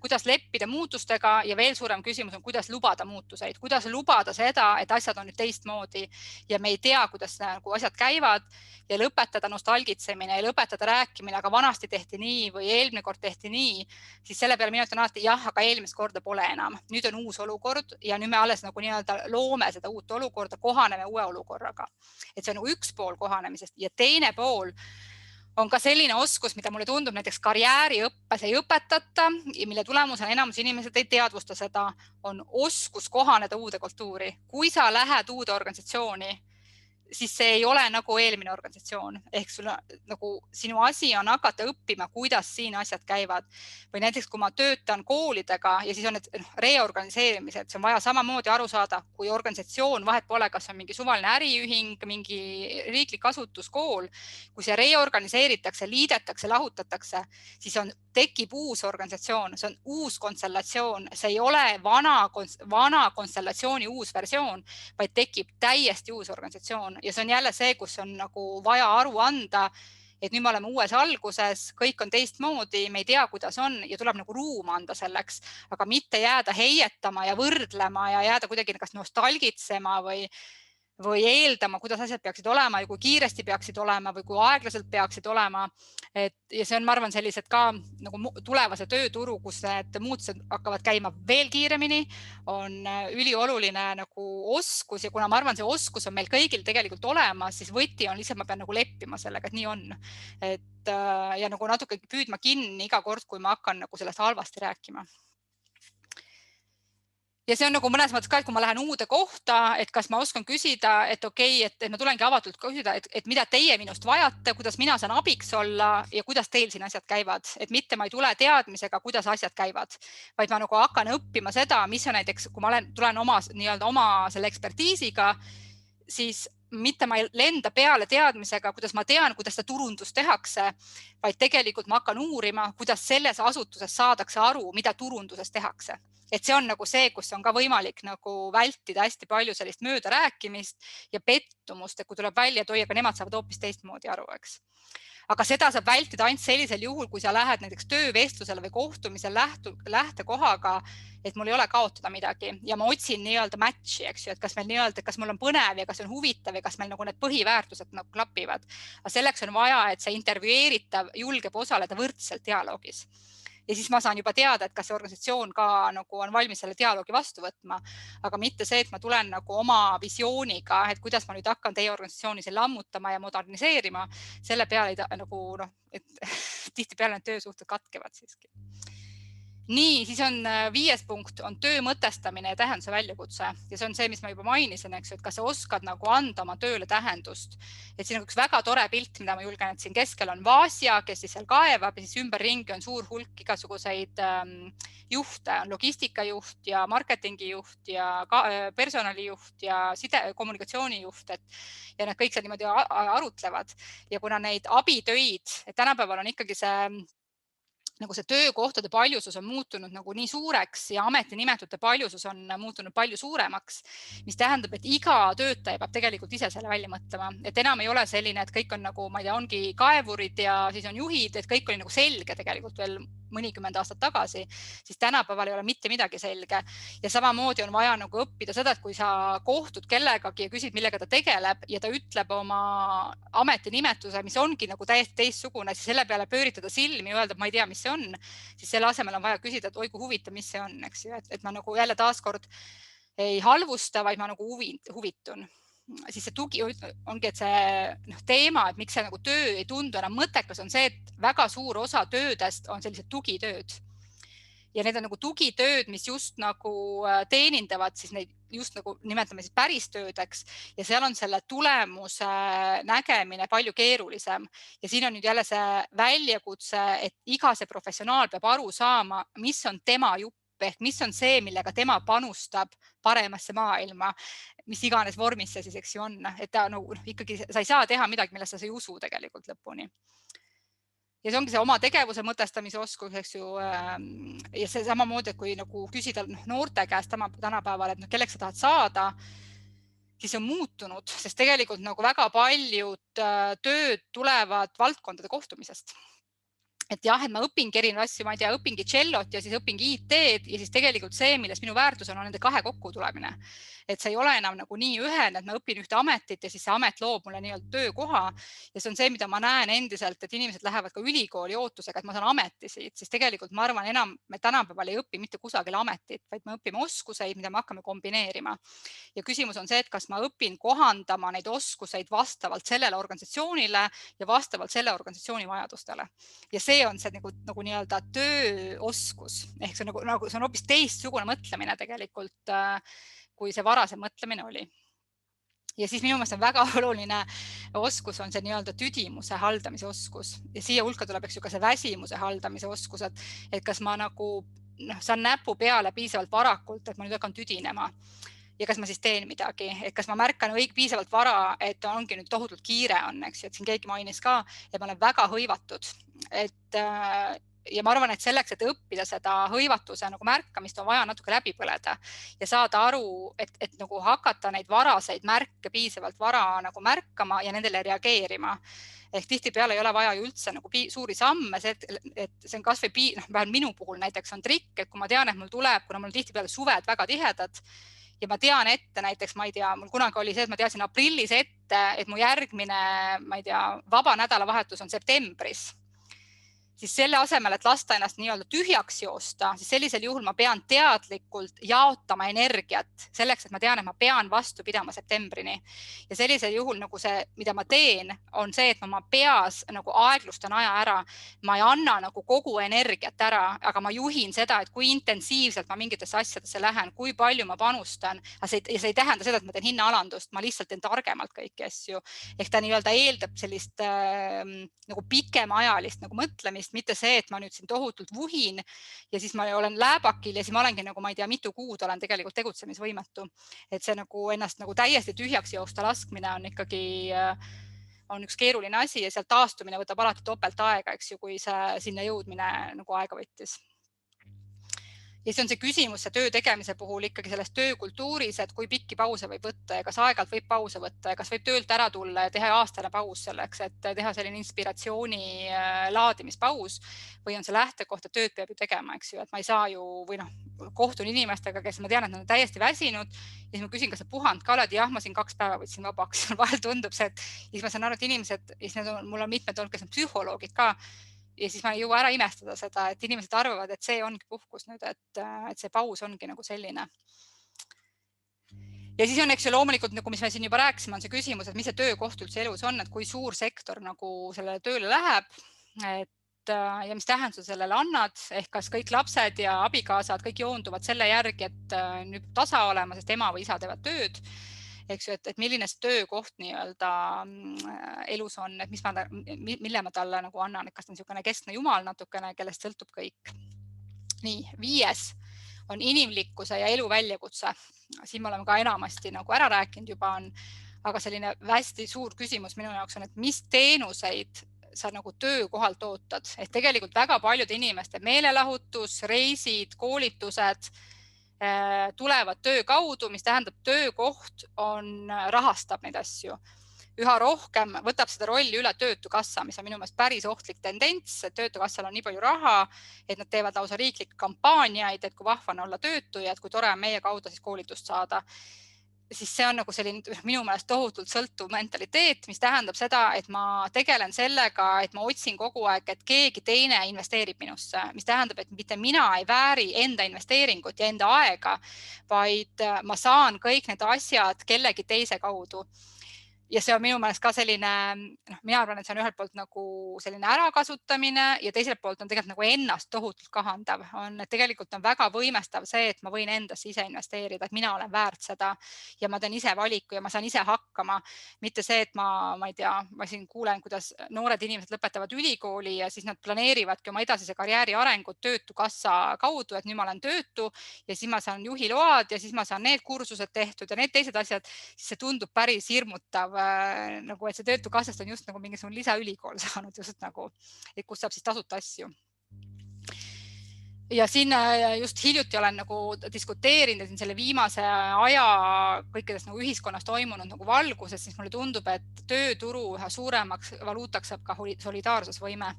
kuidas leppida muutustega ja veel suurem küsimus on, kuidas lubada muutuseid, kuidas lubada seda, et asjad on nüüd teistmoodi ja me ei tea, kuidas nagu asjad käivad ja lõpetada nostalgitsemine ja lõpetada rääkimine, aga vanasti tehti nii või eelmine kord tehti nii, siis selle peale mina ütlen alati jah, aga eelmist korda pole enam. Nüüd on uus olukord ja nüüd me alles nagu nii-öelda loome seda uut olukorda, kohaneme uue olukorraga. Et see on üks pool kohanemisest ja teine pool on ka selline oskus, mida mulle tundub näiteks karjääriõppes ei õpetata ja mille tulemusena enamus inimesed ei teadvusta seda, on oskus kohaneda uude kultuuri. Kui sa lähed uude organisatsiooni, siis see ei ole nagu eelmine organisatsioon. Ehk sulle, nagu, sinu asi on hakata õppima, kuidas siin asjad käivad. Või näiteks, kui ma töötan koolidega ja siis on need reorganiseerimised, see on vaja samamoodi aru saada, kui organisatsioon vahet pole, kas on mingi suvaline äriühing, mingi riiklik asutuskool, kui see reorganiseeritakse, liidetakse, lahutatakse, siis tekib uus organisatsioon, see on uus konstellatsioon, see ei ole vana konstellatsiooni uus versioon, vaid tekib täiesti uus organisatsioon. Ja see on jälle see, kus on nagu vaja aru anda, et nüüd me oleme uues alguses, kõik on teistmoodi, me ei tea, kuidas on ja tuleb nagu ruum anda selleks, aga mitte jääda heietama ja võrdlema ja jääda kuidagi kas nostalgitsema või eeldama, kuidas asjad peaksid olema ja kui kiiresti peaksid olema või kui aeglaselt peaksid olema. Ja see on, ma arvan, sellised ka nagu tulevase tööturu, kus need muutused hakkavad käima veel kiiremini, on ülioluline nagu oskus ja kuna ma arvan, see oskus on meil kõigil tegelikult olemas, siis võti on lihtsalt, ma pean nagu leppima sellega, et nii on. Ja nagu natuke püüdma kinni iga kord, kui ma hakkan nagu sellest halvasti rääkima. Ja see on nagu mõnes mõttes ka, et kui ma lähen uude kohta, et kas ma oskan küsida, et okei, et ma tulengi avatult küsida, et mida teie minust vajate, kuidas mina saan abiks olla ja kuidas teil siin asjad käivad. Et mitte ma ei tule teadmisega, kuidas asjad käivad, vaid ma nagu hakkan õppima seda, mis on näiteks, kui ma tulen oma selle ekspertiisiga, siis mitte ma ei lenda peale teadmisega, kuidas ma tean, kuidas seda turundust tehakse, vaid tegelikult ma hakkan uurima, kuidas selles asutuses saadakse aru, mida turunduses tehakse. Et see on nagu see, kus on ka võimalik nagu vältida hästi palju sellist möödarääkimist ja pettumust, et kui tuleb välja, et oi, aga nemad saavad hoopis teistmoodi aru, eks. Aga seda saab vältida ainult sellisel juhul, kui sa lähed näiteks töövestlusele või kohtumisel lähtekohaga, et mul ei ole kaotada midagi ja ma otsin nii-öelda match'i, eks ju, et kas meil nii-öelda, kas mul on põnev ja kas on huvitav ja kas meil nagu need põhiväärtused nagu klapivad. Aga selleks on vaja, et see intervjueeritav julgeb osaleda võrdselt dialoogis. Ja siis ma saan juba teada, et kas see organisatsioon ka nagu on valmis selle dialoogi vastu võtma, aga mitte see, et ma tulen nagu oma visiooniga, et kuidas ma nüüd hakkan teie organisatsiooni lammutama ja moderniseerima. Selle peale nagu et tihtipeale need töösuhted katkevad siiski. Nii, siis on 5. punkt, on töö mõtestamine ja tähenduse väljakutse. Ja see on see, mis ma juba mainisin, eks, et kas sa oskad nagu anda oma tööle tähendust. Et siin on üks väga tore pilt, mida ma julgen, et siin keskel on Vaasja, kes siis seal kaevab ja siis ümberringi on suur hulk igasuguseid juhte, on logistikajuht ja marketingijuht ja personalijuht ja kommunikatsioonijuht, ja nad kõik seal niimoodi arutlevad. Ja kuna neid abitöid, et tänapäeval on ikkagi nagu see töökohtade paljusus on muutunud nagu nii suureks ja ametinimetute paljusus on muutunud palju suuremaks, mis tähendab, et iga töötaja peab tegelikult ise selle välja mõtlema. Et enam ei ole selline, et kõik on nagu, ma ei tea, ongi kaevurid ja siis on juhid, et kõik oli nagu selge tegelikult veel mõnikümmend aastat tagasi, siis tänapäeval ei ole mitte midagi selge. Ja samamoodi on vaja nagu õppida seda, et kui sa kohtud kellegagi ja küsid, millega ta tegeleb ja ta ütleb oma ametinimetuse, mis ongi nagu täiesti teistsugune, siis selle peale pööritada silmi ja öelda, et ma ei tea, mis see on, siis selle asemel on vaja küsida, et oi kui huvitav, mis see on, eks ju, et ma nagu jälle taaskord ei halvusta, vaid ma nagu huvitun. Siis see tugi ongi, et see teema, et miks see nagu töö ei tundu enam mõttekas, on see, et väga suur osa töödest on sellised tugitööd. Ja need on nagu tugitööd, mis just nagu teenindavad siis neid just nagu nimetame siis päris töödeks ja seal on selle tulemuse nägemine palju keerulisem. Ja siin on nüüd jälle see väljakutse, et iga see professionaal peab aru saama, mis on tema jupp ehk mis on see, millega tema panustab paremasse maailma, mis iganes vormis see siis, eks ju on. Et ta ikkagi sa ei saa teha midagi, millest sa ei usu tegelikult lõpuni. Ja see ongi see oma tegevuse mõtestamise oskus, eks ju. Ja see samamoodi, et kui nagu küsida noorte käest tänapäeval, et kelleks sa tahad saada, siis on muutunud, sest tegelikult nagu väga paljud tööd tulevad valdkondade kohtumisest. Et jah, et ma õpingi erinevaid asju, ma ei tea, õpingi tšellot ja siis õpingi IT-d ja siis tegelikult see, milles minu väärtus on nende kahe kokku tulemine. Et see ei ole enam nagu nii ühene, et ma õpin ühte ametit ja siis see amet loob mulle nii-öelda töökoha. Ja see on see, mida ma näen endiselt, et inimesed lähevad ka ülikooli ootusega, et ma saan ameti siit, siis tegelikult ma arvan enam, me tänapäeval ei õpi mitte kusagil ametit, vaid me õpime oskuseid, mida me hakkame kombineerima. Ja küsimus on see, et kas ma õpin kohandama neid oskuseid vastavalt sellele organisatsioonile ja vastavalt selle organisatsiooni vajadustele. Ja see on see nagu nii-öelda tööoskus. Ehk see on hoopis teistsugune mõtlemine tegelikult, kui see varasem mõtlemine oli. Ja siis minu meelest on väga oluline oskus on see nii-öelda tüdimuse haldamise oskus. Ja siia hulka tuleb eks ju ka see väsimuse haldamise oskus, et kas ma nagu saan näpu peale piisavalt varakult, et ma nüüd hakkan tüdinema. Ja kas ma siis teen midagi, et kas ma märkan piisavalt vara, et ongi nüüd tohutult kiire on, eks ju, et siin keegi mainis ka, et ma olen väga hõivatud. Ja ma arvan, et selleks, et õppida seda hõivatuse nagu märkamist, on vaja natuke läbi põleda ja saada aru, et nagu hakata neid varaseid märke piisavalt vara nagu märkama ja nendele reageerima. Ehk tihtipeale ei ole vaja ju üldse nagu suuri samme, et see on kas või minu puhul näiteks on trikk, et kui ma tean, et mul tuleb, kuna mul tihtipeale suved väga tihedad, ja ma tean ette näiteks, ma ei tea, mul kunagi oli see, et ma teadsin aprillis ette, et mu järgmine, ma ei tea, vaba nädalavahetus on septembris. Siis selle asemel, et lasta ennast nii-öelda tühjaks joosta, siis sellisel juhul ma pean teadlikult jaotama energiat selleks, et ma tean, et ma pean vastu pidama septembrini. Ja sellisel juhul nagu see, mida ma teen, on see, et ma oma peas nagu aeglustan aja ära. Ma ei anna nagu kogu energiat ära, aga ma juhin seda, et kui intensiivselt ma mingitesse asjadesse lähen, kui palju ma panustan. Ja see ei tähenda seda, et ma teen hinnaalandust, ma lihtsalt teen targemalt kõiki asju. Ehk ta nii-öelda eeldab sellist nagu pikemaajalist nagu mõtlemist tegemist, mitte see, et ma nüüd siin tohutult vuhin ja siis ma olen lääbakil ja siis ma olengi nagu, ma ei tea, mitu kuud olen tegelikult tegutsemisvõimetu. Et see nagu ennast nagu täiesti tühjaks joosta laskmine on ikkagi on üks keeruline asi ja sealt taastumine võtab alati topelt aega, eks ju, kui see sinna jõudmine nagu aega võttis. Ja siis on see küsimus see töö tegemise puhul ikkagi selles töökultuuris, et kui pikki pause võib võtta ja kas aeg-ajalt võib pause võtta ja kas võib töölt ära tulla ja teha aastane paus selleks, et teha selline inspiratsiooni laadimispaus või on see lähtekoht, et tööd peab ju tegema, eks ju, et ma ei saa ju või kohtun inimestega, kes ma tean, et nad on täiesti väsinud ja siis ma küsin, kas sa puhanud ka oled? Jah, ma siin 2 päeva võtsin vabaks. Vahel tundub see, et siis ma saan aru, et inimesed, mul on mitmed olnud, kes on psühholoogid ka. Ja siis ma ei jõua ära imestada seda, et inimesed arvavad, et see ongi puhkus nüüd, et see paus ongi nagu selline. Ja siis on, eks ju, loomulikult, nagu mis me siin juba rääkisime, on see küsimus, et mis see töökoht üldse elus on, et kui suur sektor nagu sellele tööle läheb, ja mis tähenduse sellele annad, ehk kas kõik lapsed ja abikaasad kõik joonduvad selle järgi, et nüüd tasa olema, sest ema või isa teevad tööd. Eks ju, et milline see töökoht nii-öelda elus on, et mille ma talle nagu annan, et kas ta on niisugune keskne jumal natukene, kellest sõltub kõik. Nii, 5 on inimlikkuse ja elu väljakutse. Siin me oleme ka enamasti nagu ära rääkinud juba on, aga selline hästi suur küsimus minu jaoks on, et mis teenuseid sa nagu töökohalt ootad. Et tegelikult väga paljude inimeste meelelahutus, reisid, koolitused tulevad töö kaudu, mis tähendab töökoht rahastab neid asju. Üha rohkem võtab seda rolli üle Töötukassa, mis on minu meelest päris ohtlik tendents, et Töötukassal on nii palju raha, et nad teevad lausa riiklikke kampaaniaid, et kui vahva on olla töötu ja et kui tore on meie kaudu siis koolitust saada. Siis see on nagu selline minu meelest tohutult sõltuv mentaliteet, mis tähendab seda, et ma tegelen sellega, et ma otsin kogu aeg, et keegi teine investeerib minusse, mis tähendab, et mitte mina ei vääri enda investeeringut ja enda aega, vaid ma saan kõik need asjad kellegi teise kaudu. Ja see on minu meelest ka selline, mina arvan, et see on ühelt poolt nagu selline ärakasutamine ja teiselt poolt on tegelikult nagu ennast tohutult kahandav. Et tegelikult on väga võimestav see, et ma võin endasse ise investeerida, et mina olen väärt seda ja ma teen ise valiku ja ma saan ise hakkama. Mitte see, et ma ei tea, ma siin kuulen, kuidas noored inimesed lõpetavad ülikooli ja siis nad planeerivadki oma edasise karjääri arengut Töötukassa kaudu, et nüüd ma olen töötu ja siis ma saan juhiload ja siis ma saan need kursused tehtud ja need teised asjad, siis see tundub päris hirmutav. Nagu, et see Töötukassast on just nagu mingisugune lisaülikool saanud just nagu, et kus saab siis tasuta asju. Ja siin just hiljuti olen nagu diskuteerinud selle viimase aja kõikides nagu ühiskonnas toimunud nagu valguses, siis mulle tundub, et tööturu üha suuremaks valuutaks saab ka solidaarsusvõime.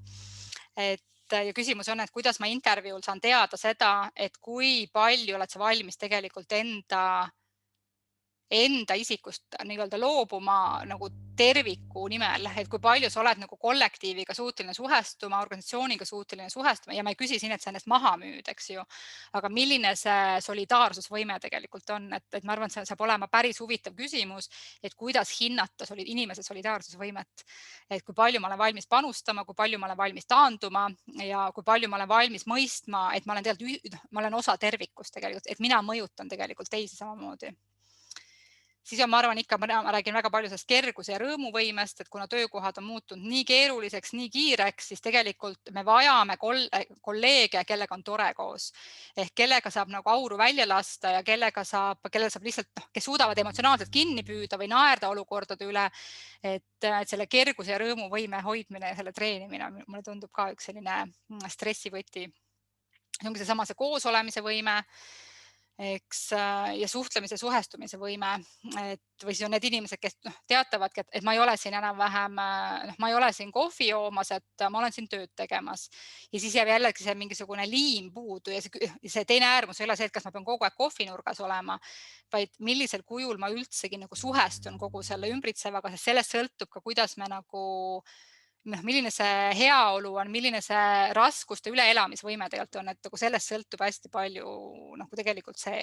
Ja küsimus on, et kuidas ma intervjuul saan teada seda, et kui palju oled sa valmis tegelikult enda isikust nii-öelda loobuma nagu terviku nimel, et kui palju sa oled nagu kollektiiviga suuteline suhestuma, organisatsiooniga suuteline suhestuma ja ma ei küsi siin, et sa ennast maha müüd, eks ju, aga milline see solidaarsusvõime tegelikult on, et ma arvan, et see saab olema päris huvitav küsimus, et kuidas hinnata inimese solidaarsusvõimet, et kui palju ma olen valmis panustama, kui palju ma olen valmis taanduma ja kui palju ma olen valmis mõistma, et ma olen osa tervikust tegelikult, et mina mõjutan tegelikult teisi samamoodi. Siis on, ma arvan, ikka ma räägin väga palju sellest kerguse ja rõõmuvõimest, et kuna töökohad on muutunud nii keeruliseks, nii kiireks, siis tegelikult me vajame kolleege, kellega on tore koos. Ehk kellega saab nagu auru välja lasta ja kellel saab lihtsalt, kes suudavad emotsionaalselt kinni püüda või naerda olukordade üle, et selle kerguse ja rõõmuvõime hoidmine ja selle treenimine, mulle tundub ka üks selline stressivõti. See ongi seesama see koos olemise võime, ja suhtlemise suhestumise võime, või siis on need inimesed, kes teatavadki, et ma ei ole siin enam-vähem, ma ei ole siin kohvi joomas, et ma olen siin tööd tegemas. Ja siis jääb jällegi see mingisugune liim puudu ja see teine äärmus ei ole see, et kas ma pean kogu aeg kohvinurgas olema, vaid millisel kujul ma üldsegi nagu suhestun kogu selle ümbritsevaga, sest sellest sõltub ka, kuidas me nagu milline see heaolu on, milline see raskuste üleelamisvõime tegelikult on, et sellest sõltub hästi palju nagu tegelikult see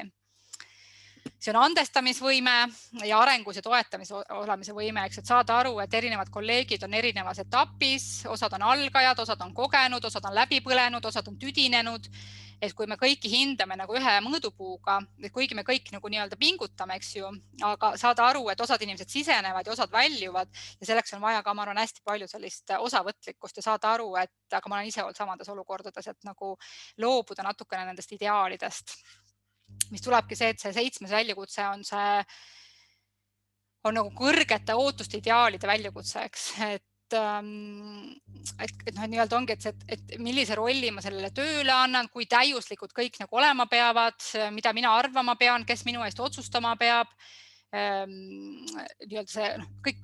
on andestamisvõime ja arengus ja toetamise olemise võime, eks, et saada aru, et erinevad kolleegid on erinevas etapis, osad on algajad, osad on kogenud, osad on läbi põlenud, osad on tüdinenud, et kui me kõiki hindame nagu ühe mõõdupuuga, et kuigi me kõik nagu nii-öelda pingutame, eks ju, aga saada aru, et osad inimesed sisenevad ja osad väljuvad ja selleks on vaja ka, ma arvan, hästi palju sellist osavõtlikkust ja saada aru, et aga ma olen ise olnud samades olukordades, et nagu loobuda natukene nendest ideaalidest, mis tulebki see, et see 7. väljakutse on nagu kõrgete ootuste ideaalide väljakutse, eks, et nii-öelda ongi, et millise rolli ma sellele tööle annan, kui täiuslikud kõik nagu olema peavad, mida mina arvama pean, kes minu eest otsustama peab. Nii-öelda see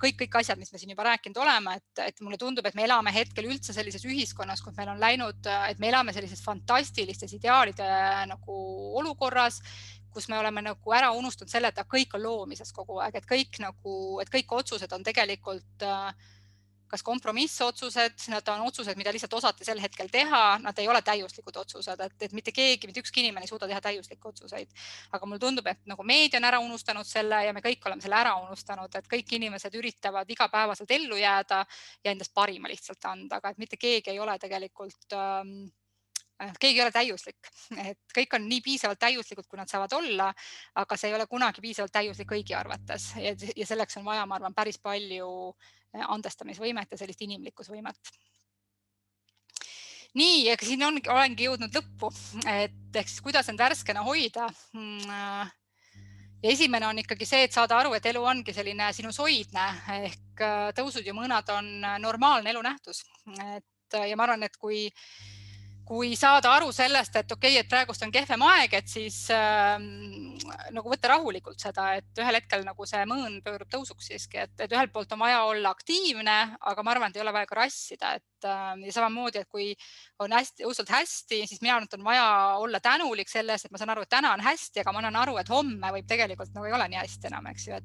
kõik asjad, mis me siin juba rääkinud oleme, et mulle tundub, et me elame hetkel üldse sellises ühiskonnas, kus meil on läinud, et me elame sellises fantastilistes ideaalide nagu olukorras, kus me oleme nagu ära unustanud selle, et kõik on loomises kogu aeg, et kõik otsused on tegelikult kas kompromissotsused, nad on otsused, mida lihtsalt osati sel hetkel teha, nad ei ole täiuslikud otsused, et mitte ükski inimene ei suuda teha täiuslikke otsuseid. Aga mulle tundub, et nagu meedia on ära unustanud selle ja me kõik oleme selle ära unustanud, et kõik inimesed üritavad igapäevaselt ellu jääda ja endast parima lihtsalt anda, aga et mitte keegi ei ole tegelikult keegi ei ole täiuslik, et kõik on nii piisavalt täiuslikud, kui nad saavad olla, aga see ei ole kunagi piisavalt täiuslik kõigi arvates ja selleks on vaja, ma arvan, päris palju andestamisvõimet ja sellist inimlikkusvõimet. Nii, aga siin olengi jõudnud lõppu, et ehk siis kuidas end värskena hoida. Ja esimene on ikkagi see, et saada aru, et elu ongi selline sinusoidne ehk tõusud ja mõõnad on normaalne elunähtus. Ja ma arvan, et kui saada aru sellest, et okei, et praegust on kehvem aeg, et siis nagu võtta rahulikult seda, et ühel hetkel nagu see mõõn pöörub tõusuks siiski, et ühelt poolt on vaja olla aktiivne, aga ma arvan, et ei ole vaja ka rassida, ja samamoodi, et kui on õudselt hästi, siis mina arvan, et on vaja olla tänulik sellest, et ma saan aru, et täna on hästi, aga ma annan aru, et homme võib tegelikult nagu ei ole nii hästi enam, eks ju,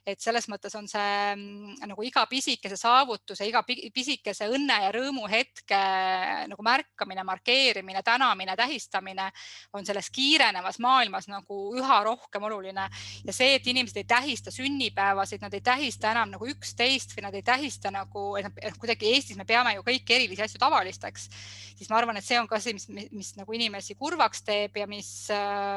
et selles mõttes on see nagu iga pisikese saavutuse, iga pisikese õnne ja rõõmu hetke nagu märkamine, markeerimine, tänamine, tähistamine on selles kiirenevas maailmas nagu üha rohkem oluline. Ja see, et inimesed ei tähista sünnipäevasid, nad ei tähista enam nagu 11 või nad ei tähista nagu, et kuidagi Eestis me peame ju kõiki erilisi asju tavalisteks, siis ma arvan, et see on ka see, mis nagu inimesi kurvaks teeb ja mis,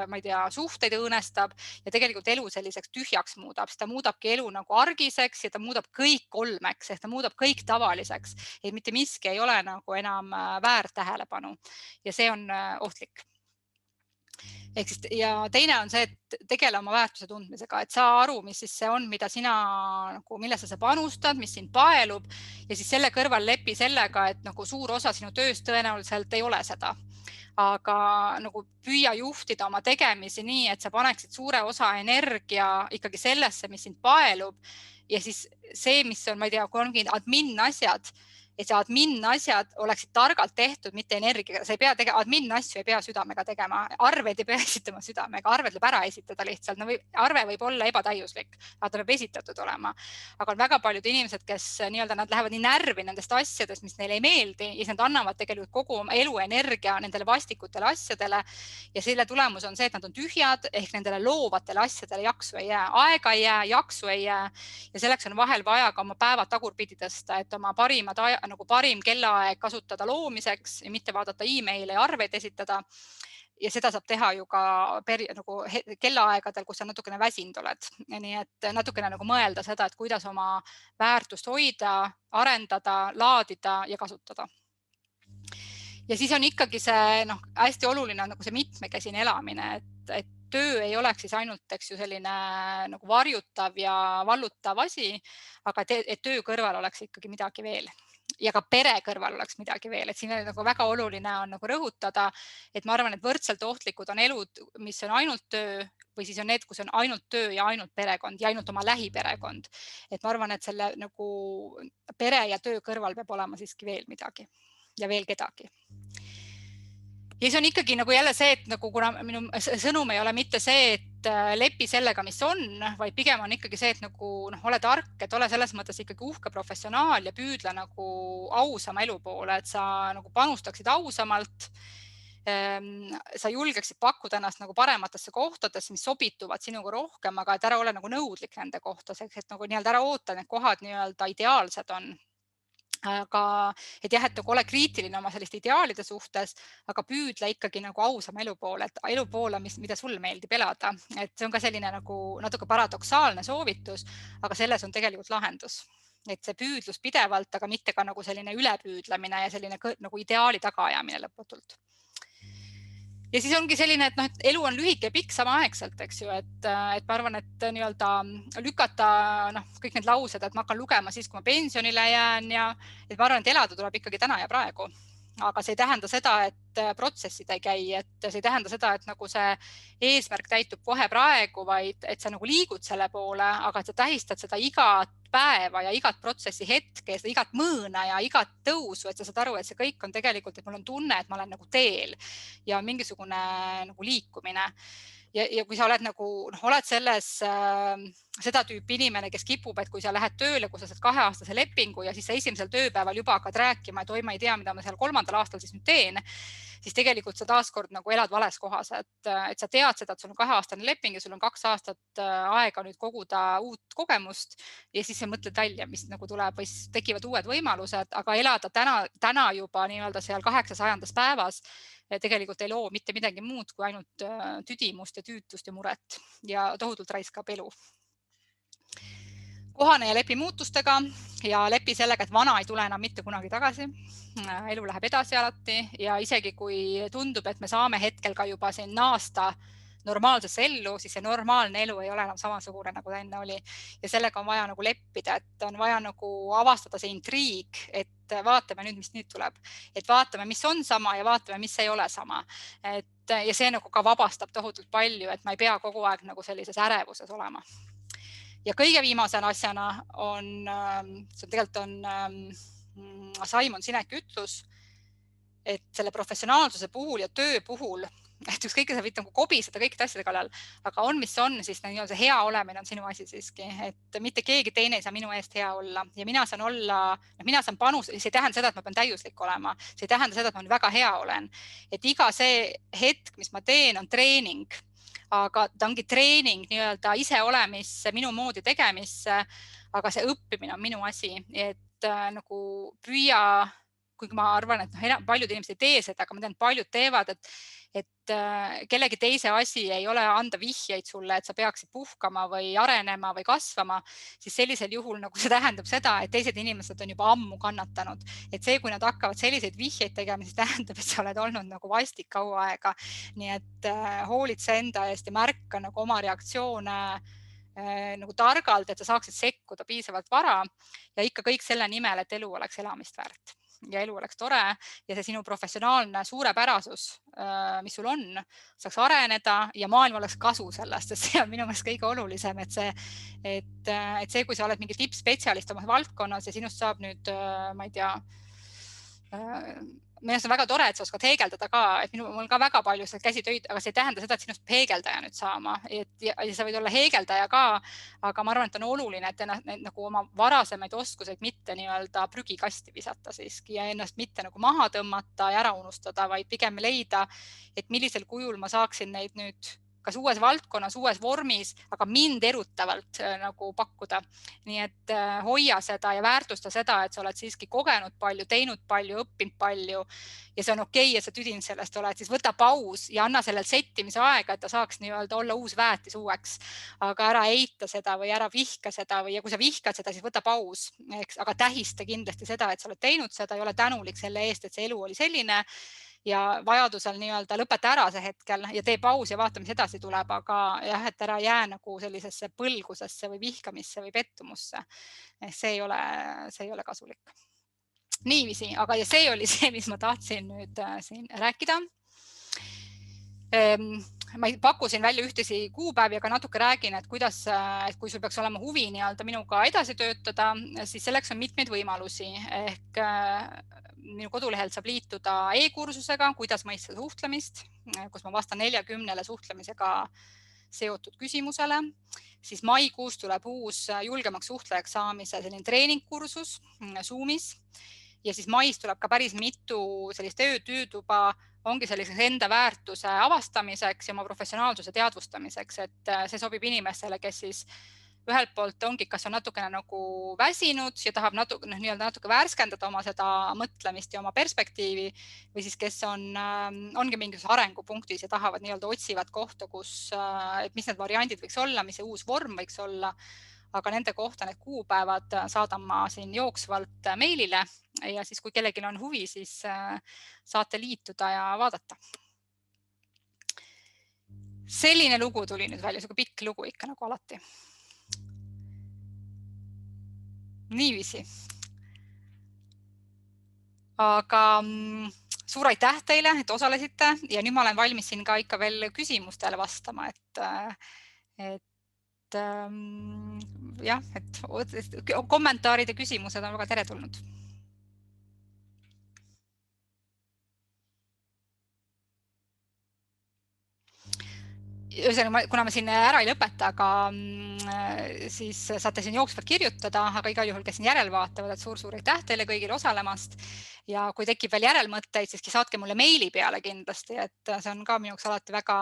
ma ei tea, suhteid õõnestab ja tegelikult elu selliseks tühjaks muudab. Ta muudabki elu nagu argiseks ja ta muudab kõik olmeks ehk ta muudab kõik tavaliseks, et mitte miski ei ole nagu enam väärt tähelepanu ja see on ohtlik. Ehk siis, ja teine on see, et tegele oma väärtuse tundmisega, et saa aru, mis siis see on, mida sina nagu, millesse sa panustad, mis sind paelub ja siis selle kõrval lepi sellega, et nagu suur osa sinu tööst tõenäoliselt ei ole seda. Aga nagu püüa juhtida oma tegemisi nii, et sa paneksid suure osa energia ikkagi sellesse, mis sind paelub ja siis see, mis on, ma ei tea, kui ongi admin asjad, et see admin asjad oleksid targalt tehtud, mitte energiaga. Sa ei pea tegema, admin asju ei pea südamega tegema. Arveid ei pea esitama südamega. Arved tuleb ära esitada lihtsalt. No, arve võib olla ebatäiuslik, aga ta peab esitatud olema. Aga on väga paljud inimesed, kes nii-öelda nad lähevad nii närvi nendest asjadest, mis neile ei meeldi ja siis nad annavad tegelikult kogu oma eluenergia nendele vastikutele asjadele ja selle tulemus on see, et nad on tühjad ehk nendele loovatele asjadele jaksu ei jää. Aega ei jää, jaksu ei jää ja selleks on vahel vaja ka oma päevad tagurpidi tõsta, et oma nagu parim kellaaeg kasutada loomiseks ja mitte vaadata emaile ja arveid esitada. Ja seda saab teha ju ka nagu kellaaegadel, kus sa natukene väsinud oled. Nii et natukene nagu mõelda seda, et kuidas oma väärtust hoida, arendada, laadida ja kasutada. Ja siis on ikkagi see hästi oluline nagu see mitmekesine elamine, et töö ei oleks siis ainult, eks ju, selline nagu varjutav ja vallutav asi, aga et töö kõrval oleks ikkagi midagi veel. Ja ka pere kõrval oleks midagi veel, et siin nagu väga oluline on nagu rõhutada, et ma arvan, et võrdselt ohtlikud on elud, mis on ainult töö või siis on need, kus on ainult töö ja ainult perekond ja ainult oma lähiperekond. Et ma arvan, et selle nagu pere ja töö kõrval peab olema siiski veel midagi ja veel kedagi. Ja siis on ikkagi nagu jälle see, et nagu kuna minu sõnum ei ole mitte see, et lepi sellega, mis on, vaid pigem on ikkagi see, et nagu ole tark, et ole selles mõttes ikkagi uhke professionaal ja püüdle nagu ausama elu poole, et sa nagu panustaksid ausamalt, sa julgeksid pakkuda ennast nagu parematesse kohtadesse, mis sobituvad sinuga rohkem, aga et ära ole nagu nõudlik nende kohta, et nagu nii-öelda ära oota, need kohad nii-öelda ideaalsed on. Aga et jah, et nagu ole kriitiline oma selliste ideaalide suhtes, aga püüdle ikkagi nagu ausama elu poole, et elu poole, mida sul meeldib elada. Et see on ka selline nagu natuke paradoksaalne soovitus, aga selles on tegelikult lahendus. Et see püüdlus pidevalt, aga mitte ka nagu selline ülepüüdlemine ja selline nagu ideaali tagaajamine lõputult. Ja siis ongi selline, et noh, et elu on lühike ja pikk samaaegselt, eks ju, et ma arvan, et nii-öelda lükata kõik need laused, et ma hakkan lugema siis, kui ma pensionile jään ja et ma arvan, et elada tuleb ikkagi täna ja praegu. Aga see ei tähenda seda, et protsessid ei käi, et see ei tähenda seda, et nagu see eesmärk täitub kohe praegu, vaid et sa nagu liigud selle poole, aga et sa tähistad seda igat päeva ja igat protsessi hetke, igat mõõna ja igat tõusu, et sa saad aru, et see kõik on tegelikult, et mul on tunne, et ma olen nagu teel ja mingisugune nagu liikumine. Ja kui sa oled nagu, oled selles seda tüüpi inimene, kes kipub, et kui sa lähed tööle, kui sa saad 2-aastase lepingu ja siis sa esimesel tööpäeval juba hakkad rääkima, et oi, ma ei tea, mida ma seal 3. aastal siis nüüd teen, siis tegelikult sa taaskord nagu elad vales kohas, et sa tead seda, et sul on 2-aastane leping ja sul on 2 aastat aega nüüd koguda uut kogemust ja siis sa mõtled välja, mis nagu tuleb või siis tekivad uued võimalused, aga elada täna juba nii-öelda seal 800. päevas tegelikult ei loo mitte midagi muud kui ainult tüdimust ja tüütust ja muret ja tohutult raiskab elu. Kohane ja lepi muutustega ja lepi sellega, et vana ei tule enam mitte kunagi tagasi. Elu läheb edasi alati ja isegi kui tundub, et me saame hetkel ka juba siin naasta normaalsesse ellu, siis see normaalne elu ei ole enam samasugune, nagu ta enne oli. Ja sellega on vaja nagu leppida, et on vaja nagu avastada see intriig, et vaatame nüüd, mis nüüd tuleb. Et vaatame, mis on sama ja vaatame, mis ei ole sama. Ja see nagu ka vabastab tohutult palju, et ma ei pea kogu aeg nagu sellises ärevuses olema. Ja kõige viimasena asjana on, see tegelikult on Simon Sineki ütlus, et selle professionaalsuse puhul ja töö puhul, et ükskõik, sa võid nagu kobiseda kõikide asjade kallal, aga on, mis on, siis see hea olemine on sinu asi siiski, et mitte keegi teine ei saa minu eest hea olla ja mina saan panus, see ei tähenda seda, et ma pean täiuslik olema, see ei tähenda seda, et ma väga hea olen, et iga see hetk, mis ma teen, on treening, aga ta ongi treening nii-öelda iseolemisse, minu moodi tegemisse, aga see õppimine on minu asi, et nagu püüa, kuigi ma arvan, et paljud inimesed ei tee seda, aga ma tean, et paljud teevad, et kellegi teise asi ei ole anda vihjeid sulle, et sa peaksid puhkama või arenema või kasvama, siis sellisel juhul nagu see tähendab seda, et teised inimesed on juba ammu kannatanud. Et see, kui nad hakkavad selliseid vihjeid tegema, siis tähendab, et sa oled olnud nagu vastik kaua aega. Nii et hoolitse enda eest ja märka nagu oma reaktsioone nagu targalt, et sa saaksid sekkuda piisavalt vara ja ikka kõik selle nimel, et elu oleks elamist väärt ja elu oleks tore ja see sinu professionaalne suurepärasus, mis sul on, saaks areneda ja maailm oleks kasu sellest, sest see on minu meelest kõige olulisem, et see, kui sa oled mingi tippspetsialist oma valdkonnas ja sinust saab nüüd, ma ei tea, minu arust on väga tore, et sa oskad heegeldada ka, et mul ka väga palju käsitöid, aga see ei tähenda seda, et sinust heegeldaja nüüd saama. Ja sa võid olla heegeldaja ka, aga ma arvan, et on oluline, et nagu oma varasemaid oskuseid mitte nii-öelda prügikasti visata siiski ja ennast mitte nagu maha tõmmata ja ära unustada, vaid pigem leida, et millisel kujul ma saaksin neid nüüd kas uues valdkonnas, uues vormis, aga mind erutavalt nagu pakkuda. Nii et hoia seda ja väärtusta seda, et sa oled siiski kogenud palju, teinud palju, õppinud palju ja see on okei, et sa tüdin sellest oled, siis võta paus ja anna sellel settimise aega, et ta saaks nii-öelda olla uus väetis uueks. Aga ära eita seda või ära vihka seda või ja kui sa vihkad seda, siis võta paus. Aga tähista kindlasti seda, et sa oled teinud seda ja ole tänulik selle eest, et see elu oli selline ja vajadusel nii-öelda lõpeta ära see hetkel ja tee paus ja vaata, mis edasi tuleb, aga jah, et ära jää nagu sellisesse põlgusesse või vihkamisse või pettumusse. See ei ole kasulik. Niiviisi, aga ja see oli see, mis ma tahtsin nüüd siin rääkida. Ma pakkusin välja ühtesi kuupäevi, aga natuke räägin, et kuidas, et kui sul peaks olema huvi nii-öelda minuga edasi töötada, siis selleks on mitmeid võimalusi. Ehk minu kodulehel saab liituda e-kursusega, kuidas mõista suhtlemist, kus ma vastan 40 suhtlemisega seotud küsimusele. Siis maikuus tuleb uus julgemaks suhtlejaks saamise selline treeningkursus Zoomis. Ja siis mais tuleb ka päris mitu sellist töötuba, ongi selliseks enda väärtuse avastamiseks ja oma professionaalsuse teadvustamiseks, et see sobib inimestele, kes siis ühelt poolt ongi, kas on natukene nagu väsinud ja tahab natuke värskendada oma seda mõtlemist ja oma perspektiivi või siis kes ongi mingis arengupunktis ja tahavad otsivad kohta, et mis need variandid võiks olla, mis see uus vorm võiks olla. Aga nende kohta need kuupäevad saadan ma siin jooksvalt meilile ja siis, kui kellelgi on huvi, siis saate liituda ja vaadata. Selline lugu tuli nüüd välja, siuke pikk lugu ikka nagu alati. Niiviisi. Aga suur aitäh teile, et osalesite ja nüüd ma olen valmis siin ka ikka veel küsimustele vastama, jah, et kommentaarid ja küsimused on väga teretulnud. Ühesõnaga, kuna ma siin ära ei lõpeta, aga siis saate siin jooksvalt kirjutada, aga igal juhul, kes siin järel vaatavad, et suur aitäh teile kõigile osalemast. Ja kui tekib veel järelmõtteid, siis saatke mulle meili peale kindlasti, et see on ka minuks alati väga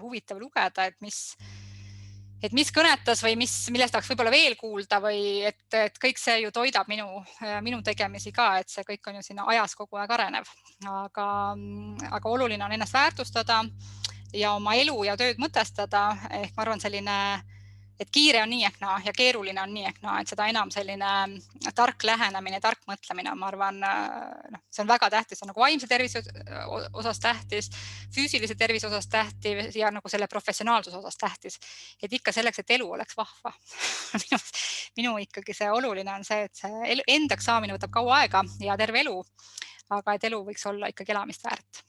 huvitav lugeda, et mis kõnetas või millest tahaks võib-olla veel kuulda või et kõik see ju toidab minu tegemisi ka, et see kõik on ju sinna ajas kogu aeg arenev. Aga oluline on ennast väärtustada ja oma elu ja tööd mõtestada, ehk ma arvan et kiire on nii ehk naa ja keeruline on nii ehk naa, et seda enam selline tark lähenemine, tark mõtlemine, ma arvan, see on väga tähtis, see on nagu vaimse tervise osas tähtis, füüsilise tervise osas tähtis ja nagu selle professionaalsuse osas tähtis. Et ikka selleks, et elu oleks vahva. Minu ikkagi see oluline on see, et see endaks saamine võtab kaua aega ja terve elu, aga et elu võiks olla ikkagi elamist väärt.